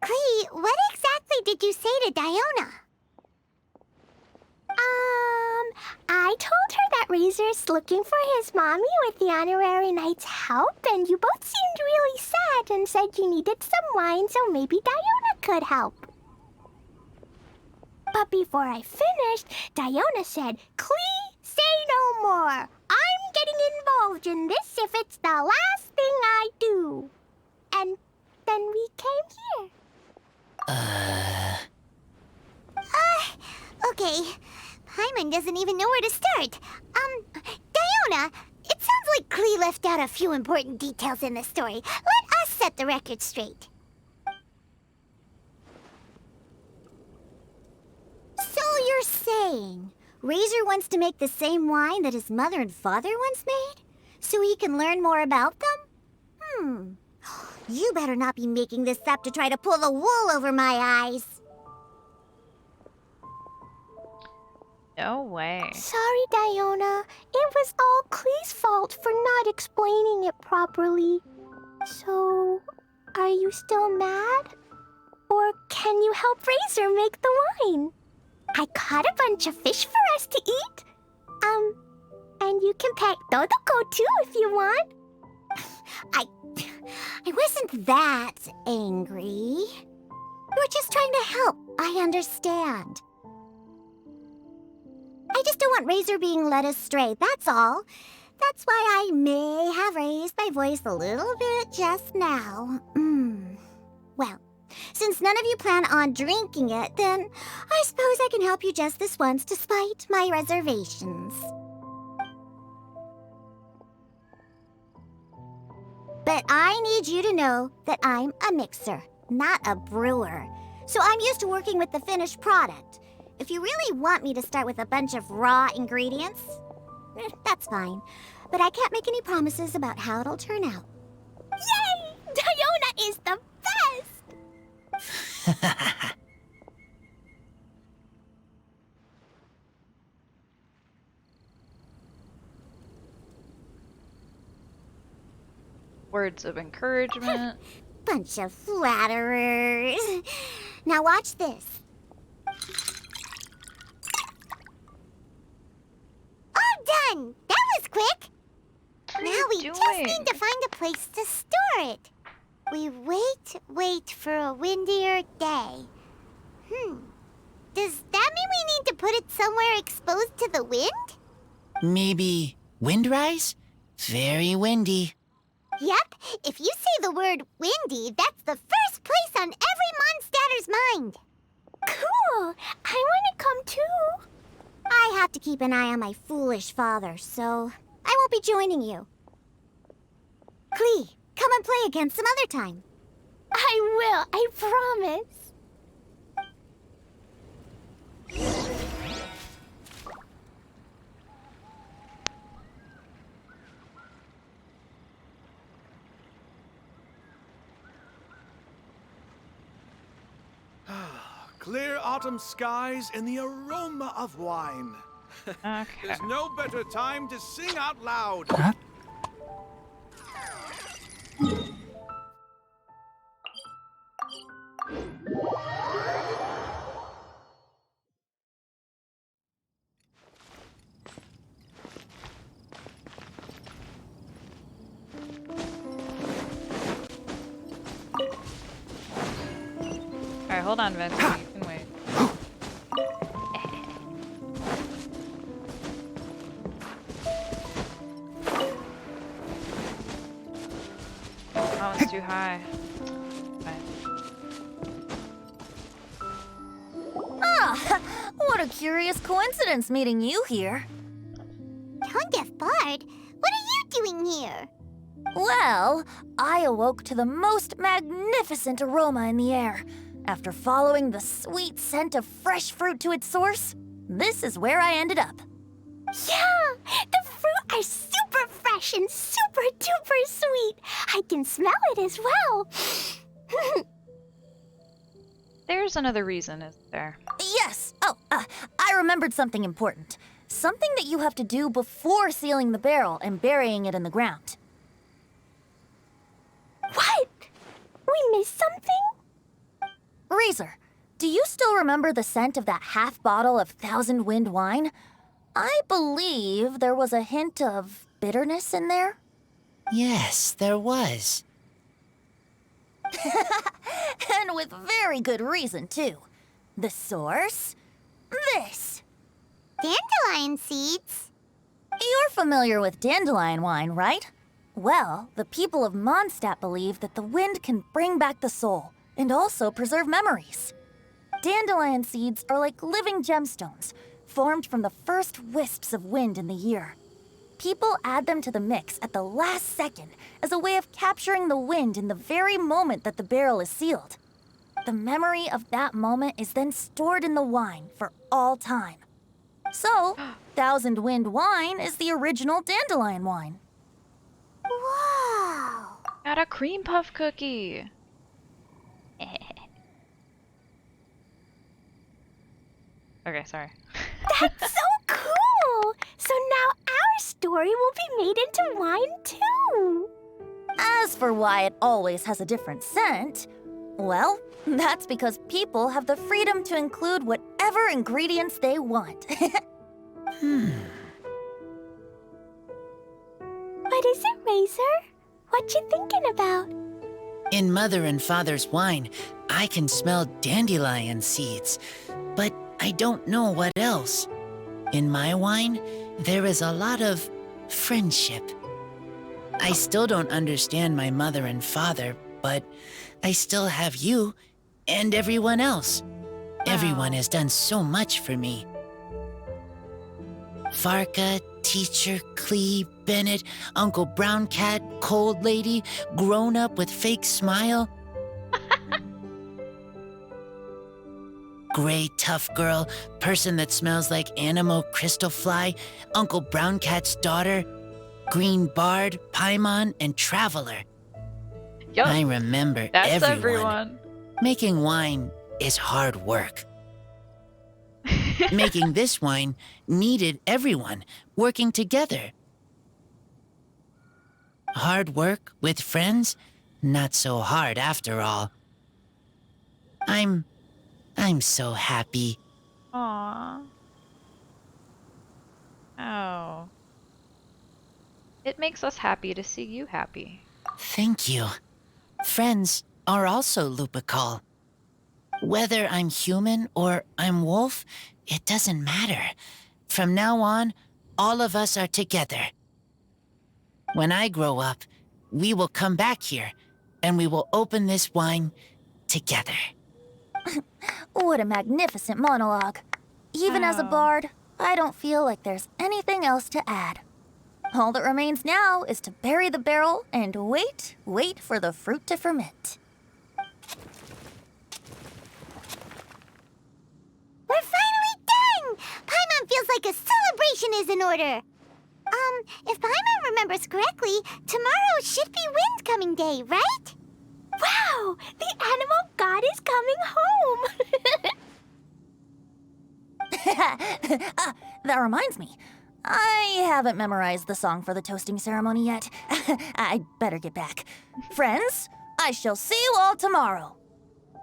Klee, what exactly did you say to Diona? I told her that Razor's looking for his mommy with the Honorary Knight's help, and you both seemed really sad and said you needed some wine, so maybe Diona could help. But before I finished, Diona said, "Klee, say no more. I'm getting involved in this if it's the last thing I do." And then we came here. Okay. Paimon doesn't even know where to start. Diona, it sounds like Klee left out a few important details in the story. Let us set the record straight. So you're saying Razor wants to make the same wine that his mother and father once made? So he can learn more about them? You better not be making this up to try to pull the wool over my eyes. No way. Sorry, Diona. It was all Klee's fault for not explaining it properly. So, are you still mad? Or can you help Razor make the wine? I caught a bunch of fish for us to eat. And you can pet Todoko too if you want. I wasn't that angry. We were just trying to help. I understand. I just don't want Razor being led astray, that's all. That's why I may have raised my voice a little bit just now. Well, since none of you plan on drinking it, then I suppose I can help you just this once despite my reservations. But I need you to know that I'm a mixer, not a brewer. So I'm used to working with the finished product. If you really want me to start with a bunch of raw ingredients, that's fine. But I can't make any promises about how it'll turn out. Yay! Diona is the best! Words of encouragement. Bunch of flatterers. Now watch this. All done! That was quick! Now we just need to find a place to store it. We wait for a windier day. Does that mean we need to put it somewhere exposed to the wind? Maybe windrise? Very windy. Yep, if you say the word windy, that's the first place on every Mondstatter's mind. Cool! I want to come too. I have to keep an eye on my foolish father, so I won't be joining you. Klee, come and play again some other time. I will, I promise. Clear autumn skies and the aroma of wine. Okay. There's no better time to sing out loud. Huh? Alright, hold on, Vince. You can wait. That one's too high. Fine. Ah, what a curious coincidence meeting you here. Tongue-deaf Bard, what are you doing here? Well, I awoke to the most magnificent aroma in the air. After following the sweet scent of fresh fruit to its source, this is where I ended up. Yeah, the fruit are super fresh and super duper sweet. I can smell it as well. There's another reason, isn't there? Yes. Oh, I remembered something important. Something that you have to do before sealing the barrel and burying it in the ground. What? We missed something? Razor, do you still remember the scent of that half bottle of Thousand Wind wine? I believe there was a hint of bitterness in there. Yes, there was. And with very good reason, too. The source? This. Dandelion seeds? You're familiar with dandelion wine, right? Well, the people of Mondstadt believe that the wind can bring back the soul and also preserve memories. Dandelion seeds are like living gemstones, formed from the first wisps of wind in the year. People add them to the mix at the last second as a way of capturing the wind in the very moment that the barrel is sealed. The memory of that moment is then stored in the wine for all time. So, Thousand Wind wine is the original dandelion wine. Wow! Got a cream puff cookie! Okay, sorry. That's so cool! So now our story will be made into wine too. As for why it always has a different scent, well, that's because people have the freedom to include whatever ingredients they want. What is it, Razor? What you thinking about? In Mother and Father's wine, I can smell dandelion seeds, but I don't know what else. In my wine, there is a lot of friendship. I still don't understand my mother and father, but I still have you and everyone else. Everyone has done so much for me. Farka, Teacher, Klee, Bennett, Uncle Brown Cat, Cold Lady, Grown Up with Fake Smile. Gray Tough Girl, Person that Smells like Animo Crystal Fly, Uncle Brown Cat's Daughter, Green Bard, Paimon, and Traveler. Yup, I remember that's everyone. Making wine is hard work. Making this wine needed everyone working together. Hard work with friends? Not so hard after all. I'm I'm so happy. Aww. Oh. It makes us happy to see you happy. Thank you. Friends are also Lupical. Whether I'm human or I'm wolf, it doesn't matter. From now on, all of us are together. When I grow up, we will come back here, and we will open this wine together. What a magnificent monologue. Even as a bard, I don't feel like there's anything else to add. All that remains now is to bury the barrel and wait for the fruit to ferment. We're finally done! Paimon feels like a celebration is in order. If Paimon remembers correctly, tomorrow should be Windcoming Day, right? Wow! The animal god is coming home! That reminds me. I haven't memorized the song for the toasting ceremony yet. I'd better get back. Friends, I shall see you all tomorrow.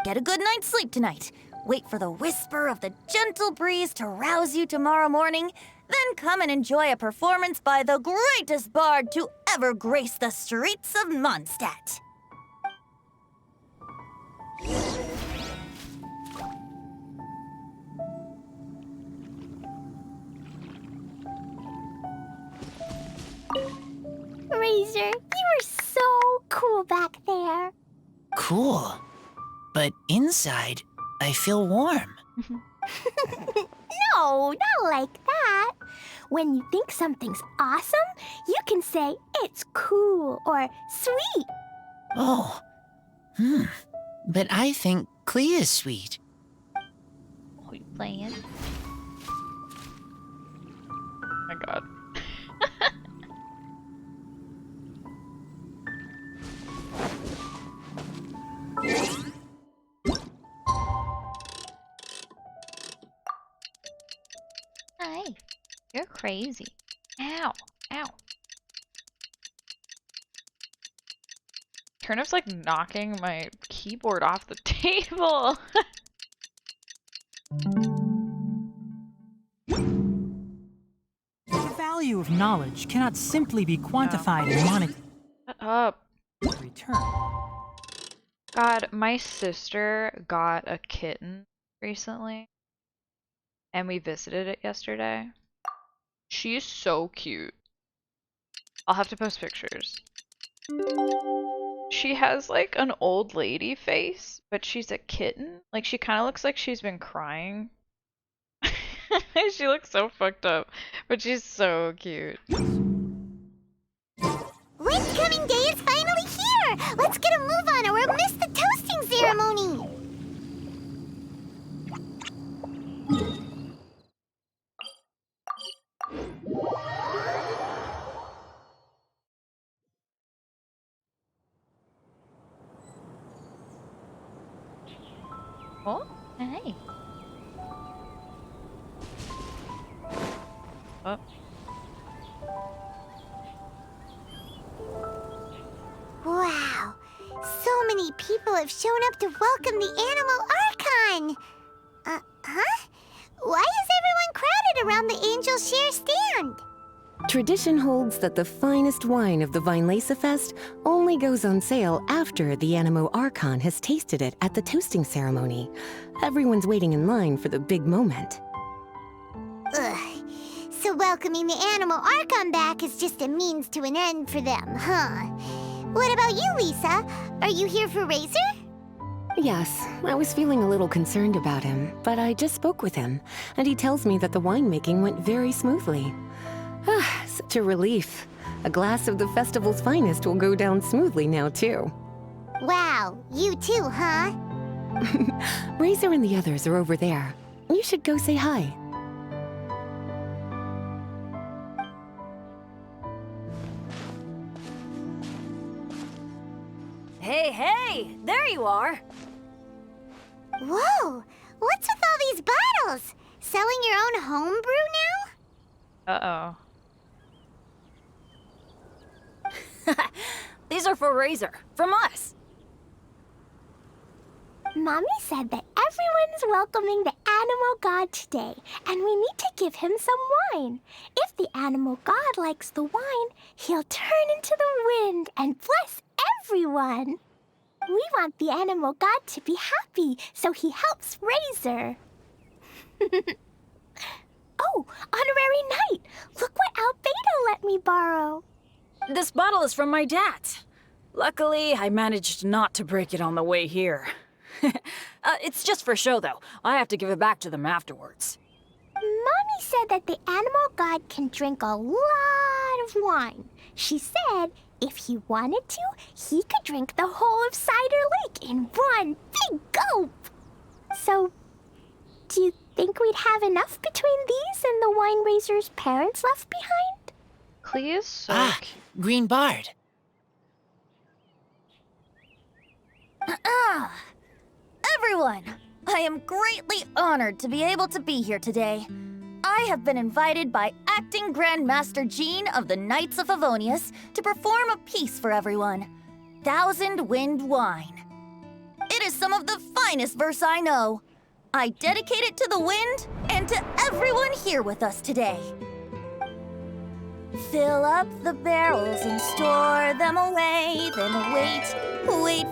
Get a good night's sleep tonight. Wait for the whisper of the gentle breeze to rouse you tomorrow morning. Then come and enjoy a performance by the greatest bard to ever grace the streets of Mondstadt. Razor, you are so cool back there. Cool. But inside, I feel warm. No, not like that. When you think something's awesome, you can say it's cool or sweet. Oh. But I think Klee is sweet. What are you playing? Oh my god. Hi. You're crazy. Ow. Ow. Turnip's like knocking my keyboard off the table. The value of knowledge cannot simply be quantified in monetary Shut up. return. God, my sister got a kitten recently, and we visited it yesterday. She's so cute. I'll have to post pictures. She has like an old lady face, but she's a kitten. Like she kind of looks like she's been crying. She looks so fucked up, but she's so cute. Windcoming Day is finally here! Let's get a move on or we'll miss the toasting ceremony! Oh, hey. Oh. Wow, so many people have shown up to welcome the Animal Archon! Huh? Why is everyone crowded around the Angel Share stand? Tradition holds that the finest wine of the Vinelesa Fest only goes on sale after the Animo Archon has tasted it at the toasting ceremony. Everyone's waiting in line for the big moment. Ugh. So welcoming the Animal Archon back is just a means to an end for them, huh? What about you, Lisa? Are you here for Razor? Yes, I was feeling a little concerned about him, but I just spoke with him, and he tells me that the winemaking went very smoothly. Ah, such a relief. A glass of the festival's finest will go down smoothly now, too. Wow, you too, huh? Razor and the others are over there. You should go say hi. Hey, hey! There you are! Whoa! What's with all these bottles? Selling your own homebrew now? Uh-oh. These are for Razor, from us. Mommy said that everyone's welcoming the animal god today, and we need to give him some wine. If the animal god likes the wine, he'll turn into the wind and bless everyone. We want the animal god to be happy, so he helps Razor. Oh, honorary knight! Look what Albedo let me borrow. This bottle is from my dad. Luckily, I managed not to break it on the way here. It's just for show, though. I have to give it back to them afterwards. Mommy said that the animal god can drink a lot of wine. She said if he wanted to, he could drink the whole of Cider Lake in one big gulp. So, do you think we'd have enough between these and the wine raiser's parents left behind? Klee is so cute. Green Bard. Everyone, I am greatly honored to be able to be here today. I have been invited by Acting Grandmaster Jean of the Knights of Favonius to perform a piece for everyone, Thousand Wind Wine. It is some of the finest verse I know. I dedicate it to the wind and to everyone here with us today. Fill up the barrels and store them away, then wait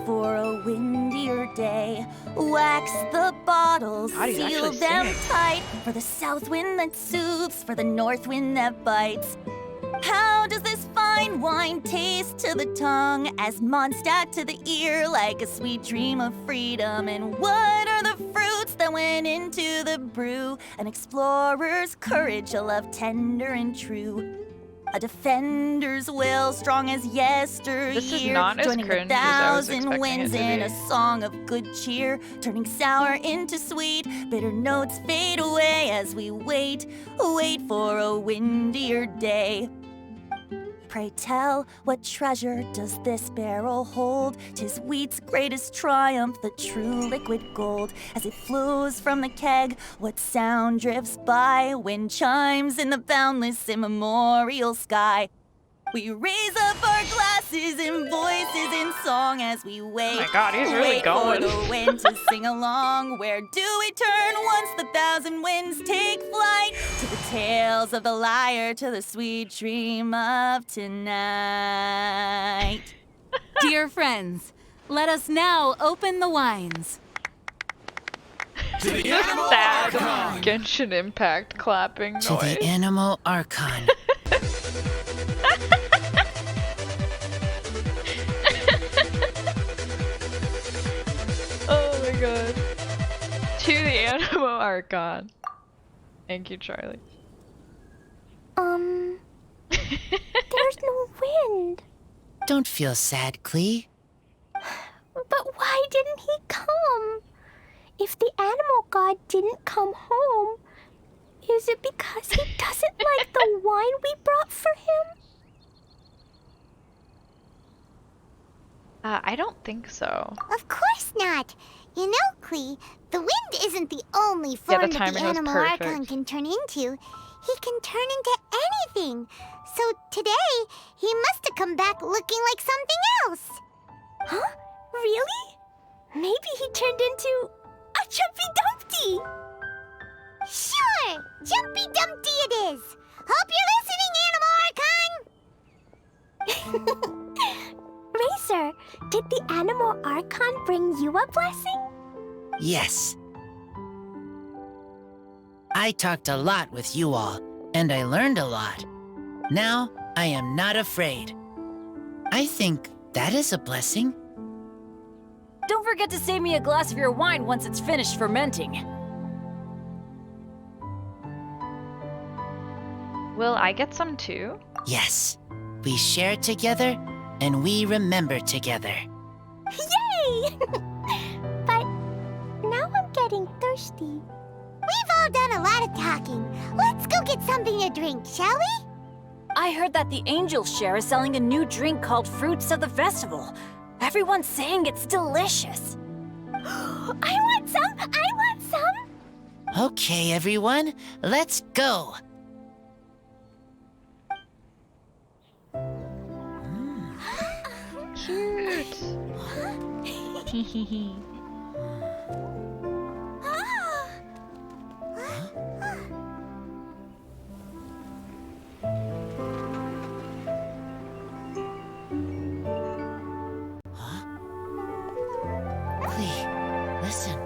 for a windier day. Wax the bottles, seal them tight, for the south wind that soothes, for the north wind that bites. How does this fine wine taste to the tongue, as Mondstadt to the ear, like a sweet dream of freedom? And what are the fruits that went into the brew? An explorer's courage, a love tender and true. A defender's will, strong as yesteryear. This is not as joining cringe the as I was thousand expecting winds it to in be. a song of good cheer, turning sour into sweet. Bitter notes fade away as we wait for a windier day. Pray tell, what treasure does this barrel hold? 'Tis wheat's greatest triumph, the true liquid gold. As it flows from the keg, what sound drifts by? Wind chimes in the boundless immemorial sky. We raise up our glasses and voices in song as we wait. Oh my God, he's really wait going. for the wind to sing along. Where do we turn once the thousand winds take flight? To the tales of the lyre, to the sweet dream of tonight. Dear friends, let us now open the wines. This is a sad Genshin Impact clapping noise. To the Animal Archon. Oh my god. To the Animal Archon. Thank you, Charlie. There's no wind. Don't feel sad, Klee. But why didn't he come? If the animal god didn't come home, is it because he doesn't like the wine we brought for him? I don't think so. Of course not. You know, Klee, the wind isn't the only form the that the timing was animal perfect. archon can turn into. He can turn into anything. So today, he must have come back looking like something else. Huh? Really? Maybe he turned into a Jumpy Dumpty. Sure, Jumpy Dumpty it is. Hope you're listening, Animal Archon. Racer, did the animal archon bring you a blessing? Yes. I talked a lot with you all, and I learned a lot. Now, I am not afraid. I think that is a blessing. Don't forget to save me a glass of your wine once it's finished fermenting. Will I get some too? Yes. We share together, and we remember together. Yay! But now I'm getting thirsty. We've all done a lot of talking. Let's go get something to drink, shall we? I heard that the Angel Share is selling a new drink called Fruits of the Festival. Everyone's saying it's delicious. I want some! I want some! Okay, everyone, let's go. Cute. Listen.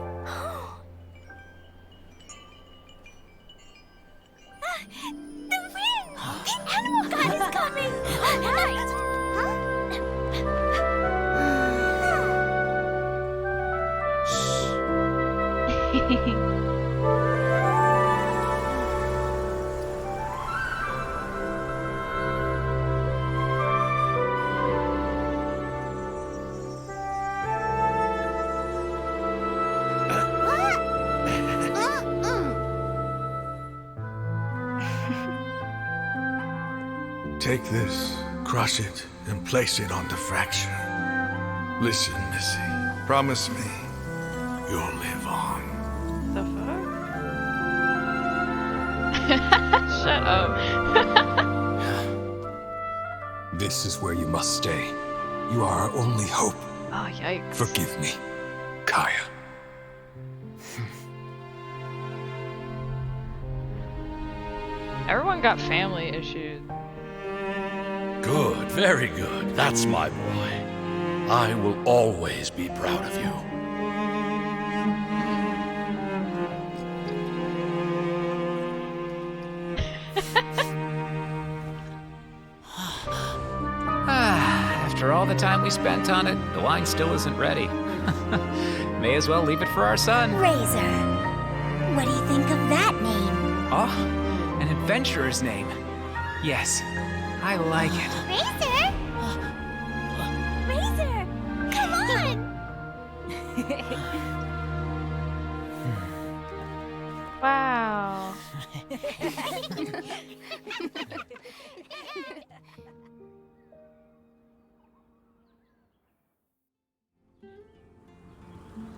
The wind! The animal god is coming! Right! Take this, crush it, and place it on the fracture. Listen, Missy. Promise me you'll live on. The fuck? Shut up. This is where you must stay. You are our only hope. Oh, yikes. Forgive me, Kaya. Everyone got family issues. Good, very good. That's my boy. I will always be proud of you. After all the time we spent on it, the wine still isn't ready. May as well leave it for our son. Razor. What do you think of that name? Oh, an adventurer's name. Yes, I like it. Razor? Razor! Come on! Wow.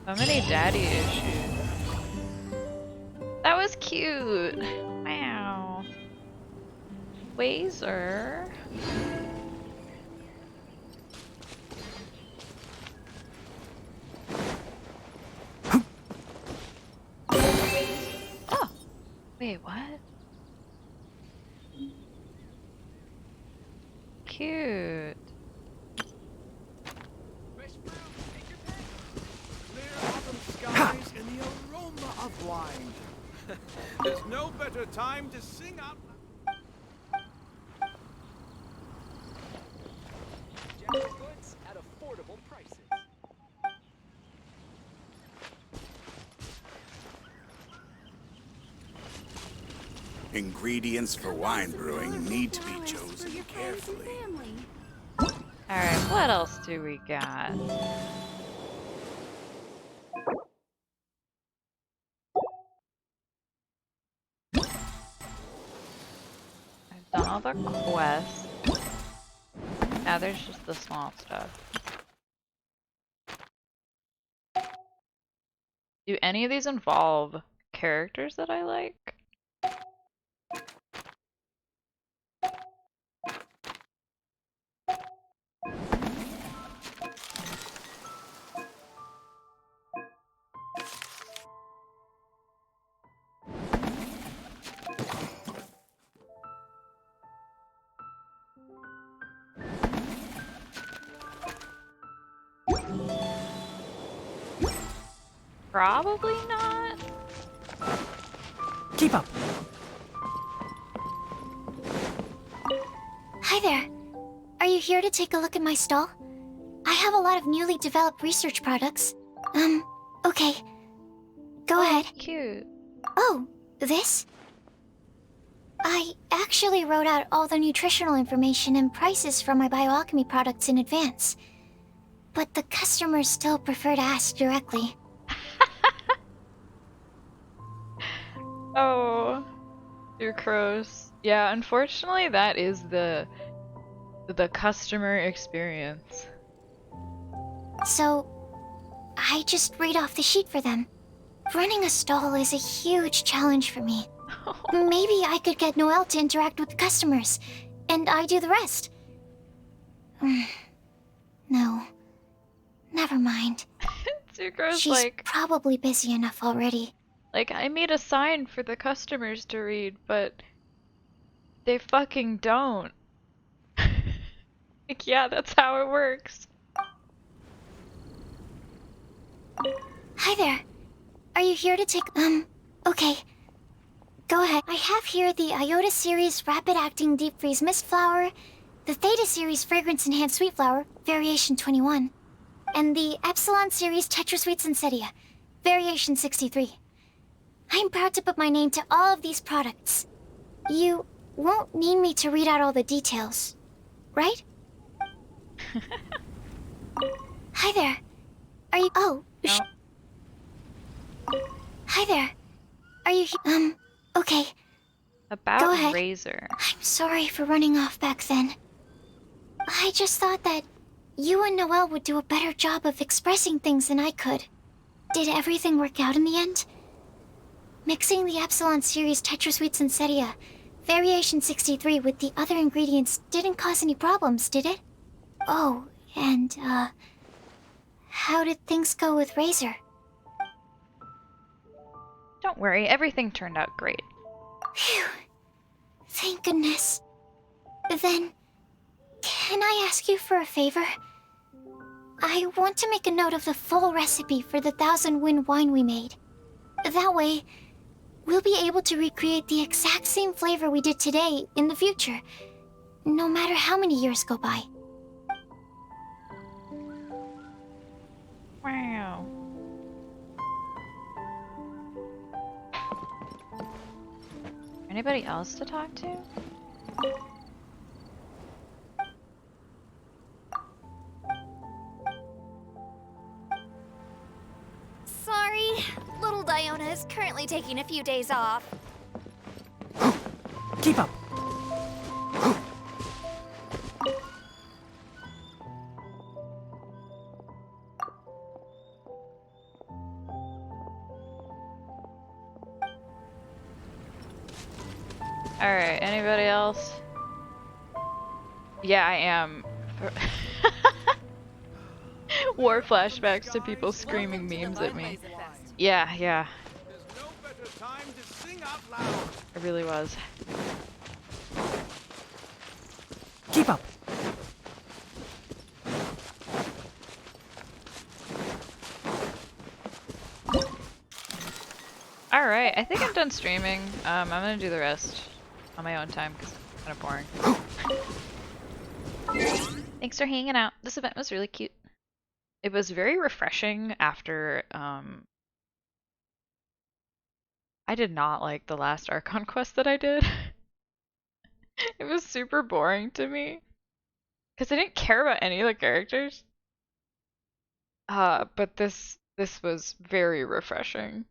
So many daddy issues. That was cute. Wow. Wazer. Oh. Wait, what? Cute. Skies and the aroma of wine. There's no better time to sing out goods at affordable prices. Ingredients for wine brewing need to be chosen carefully. Alright, what else do we got? I've done all the quests. Now there's just the small stuff. Do any of these involve characters that I like? Probably not. Keep up. Hi there. Are you here to take a look at my stall? I have a lot of newly developed research products. Okay. Go ahead. Cute. Oh, this? I actually wrote out all the nutritional information and prices for my bioalchemy products in advance. But the customers still prefer to ask directly. Oh, you're gross. Yeah, unfortunately that is the customer experience. So, I just read off the sheet for them. Running a stall is a huge challenge for me. Maybe I could get Noelle to interact with the customers, and I do the rest. No. Never mind. Sucre's She's like, probably busy enough already. like, I made a sign for the customers to read, but they fucking don't. Like, yeah, that's how it works. Hi there. Are you here to take, okay. Go ahead. I have here the Iota Series Rapid Acting Deep Freeze Mist Flower, the Theta Series Fragrance Enhanced Sweet Flower, Variation 21, and the Epsilon Series Tetra Sweet Sensetia, Variation 63. I'm proud to put my name to all of these products. You won't need me to read out all the details, right? Hi there. Are you... Oh, no. Hi there. Are you... okay. About Go ahead. Razor. I'm sorry for running off back then. I just thought that you and Noelle would do a better job of expressing things than I could. Did everything work out in the end? Mixing the Epsilon Series Tetra Sweet Sensetia, Variation 63 with the other ingredients didn't cause any problems, did it? Oh, and, how did things go with Razor? Don't worry, everything turned out great. Phew. Thank goodness. Then, can I ask you for a favor? I want to make a note of the full recipe for the 1000 Wind wine we made. That way, we'll be able to recreate the exact same flavor we did today in the future, no matter how many years go by. Wow. Anybody else to talk to? Sorry, little Diona is currently taking a few days off. Keep up. Alright, anybody else? Yeah, I am. War flashbacks to people screaming memes at me. Yeah, yeah. It really was. Keep up. Alright, I think I'm done streaming. I'm gonna do the rest on my own time because it's kind of boring. Thanks for hanging out. This event was really cute. It was very refreshing after, I did not like the last Archon quest that I did. It was super boring to me. Because I didn't care about any of the characters. But this was very refreshing.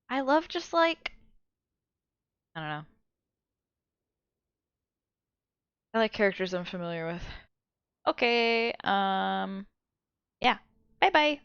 I love just like, I don't know. I like characters I'm familiar with. Okay, yeah. Bye bye.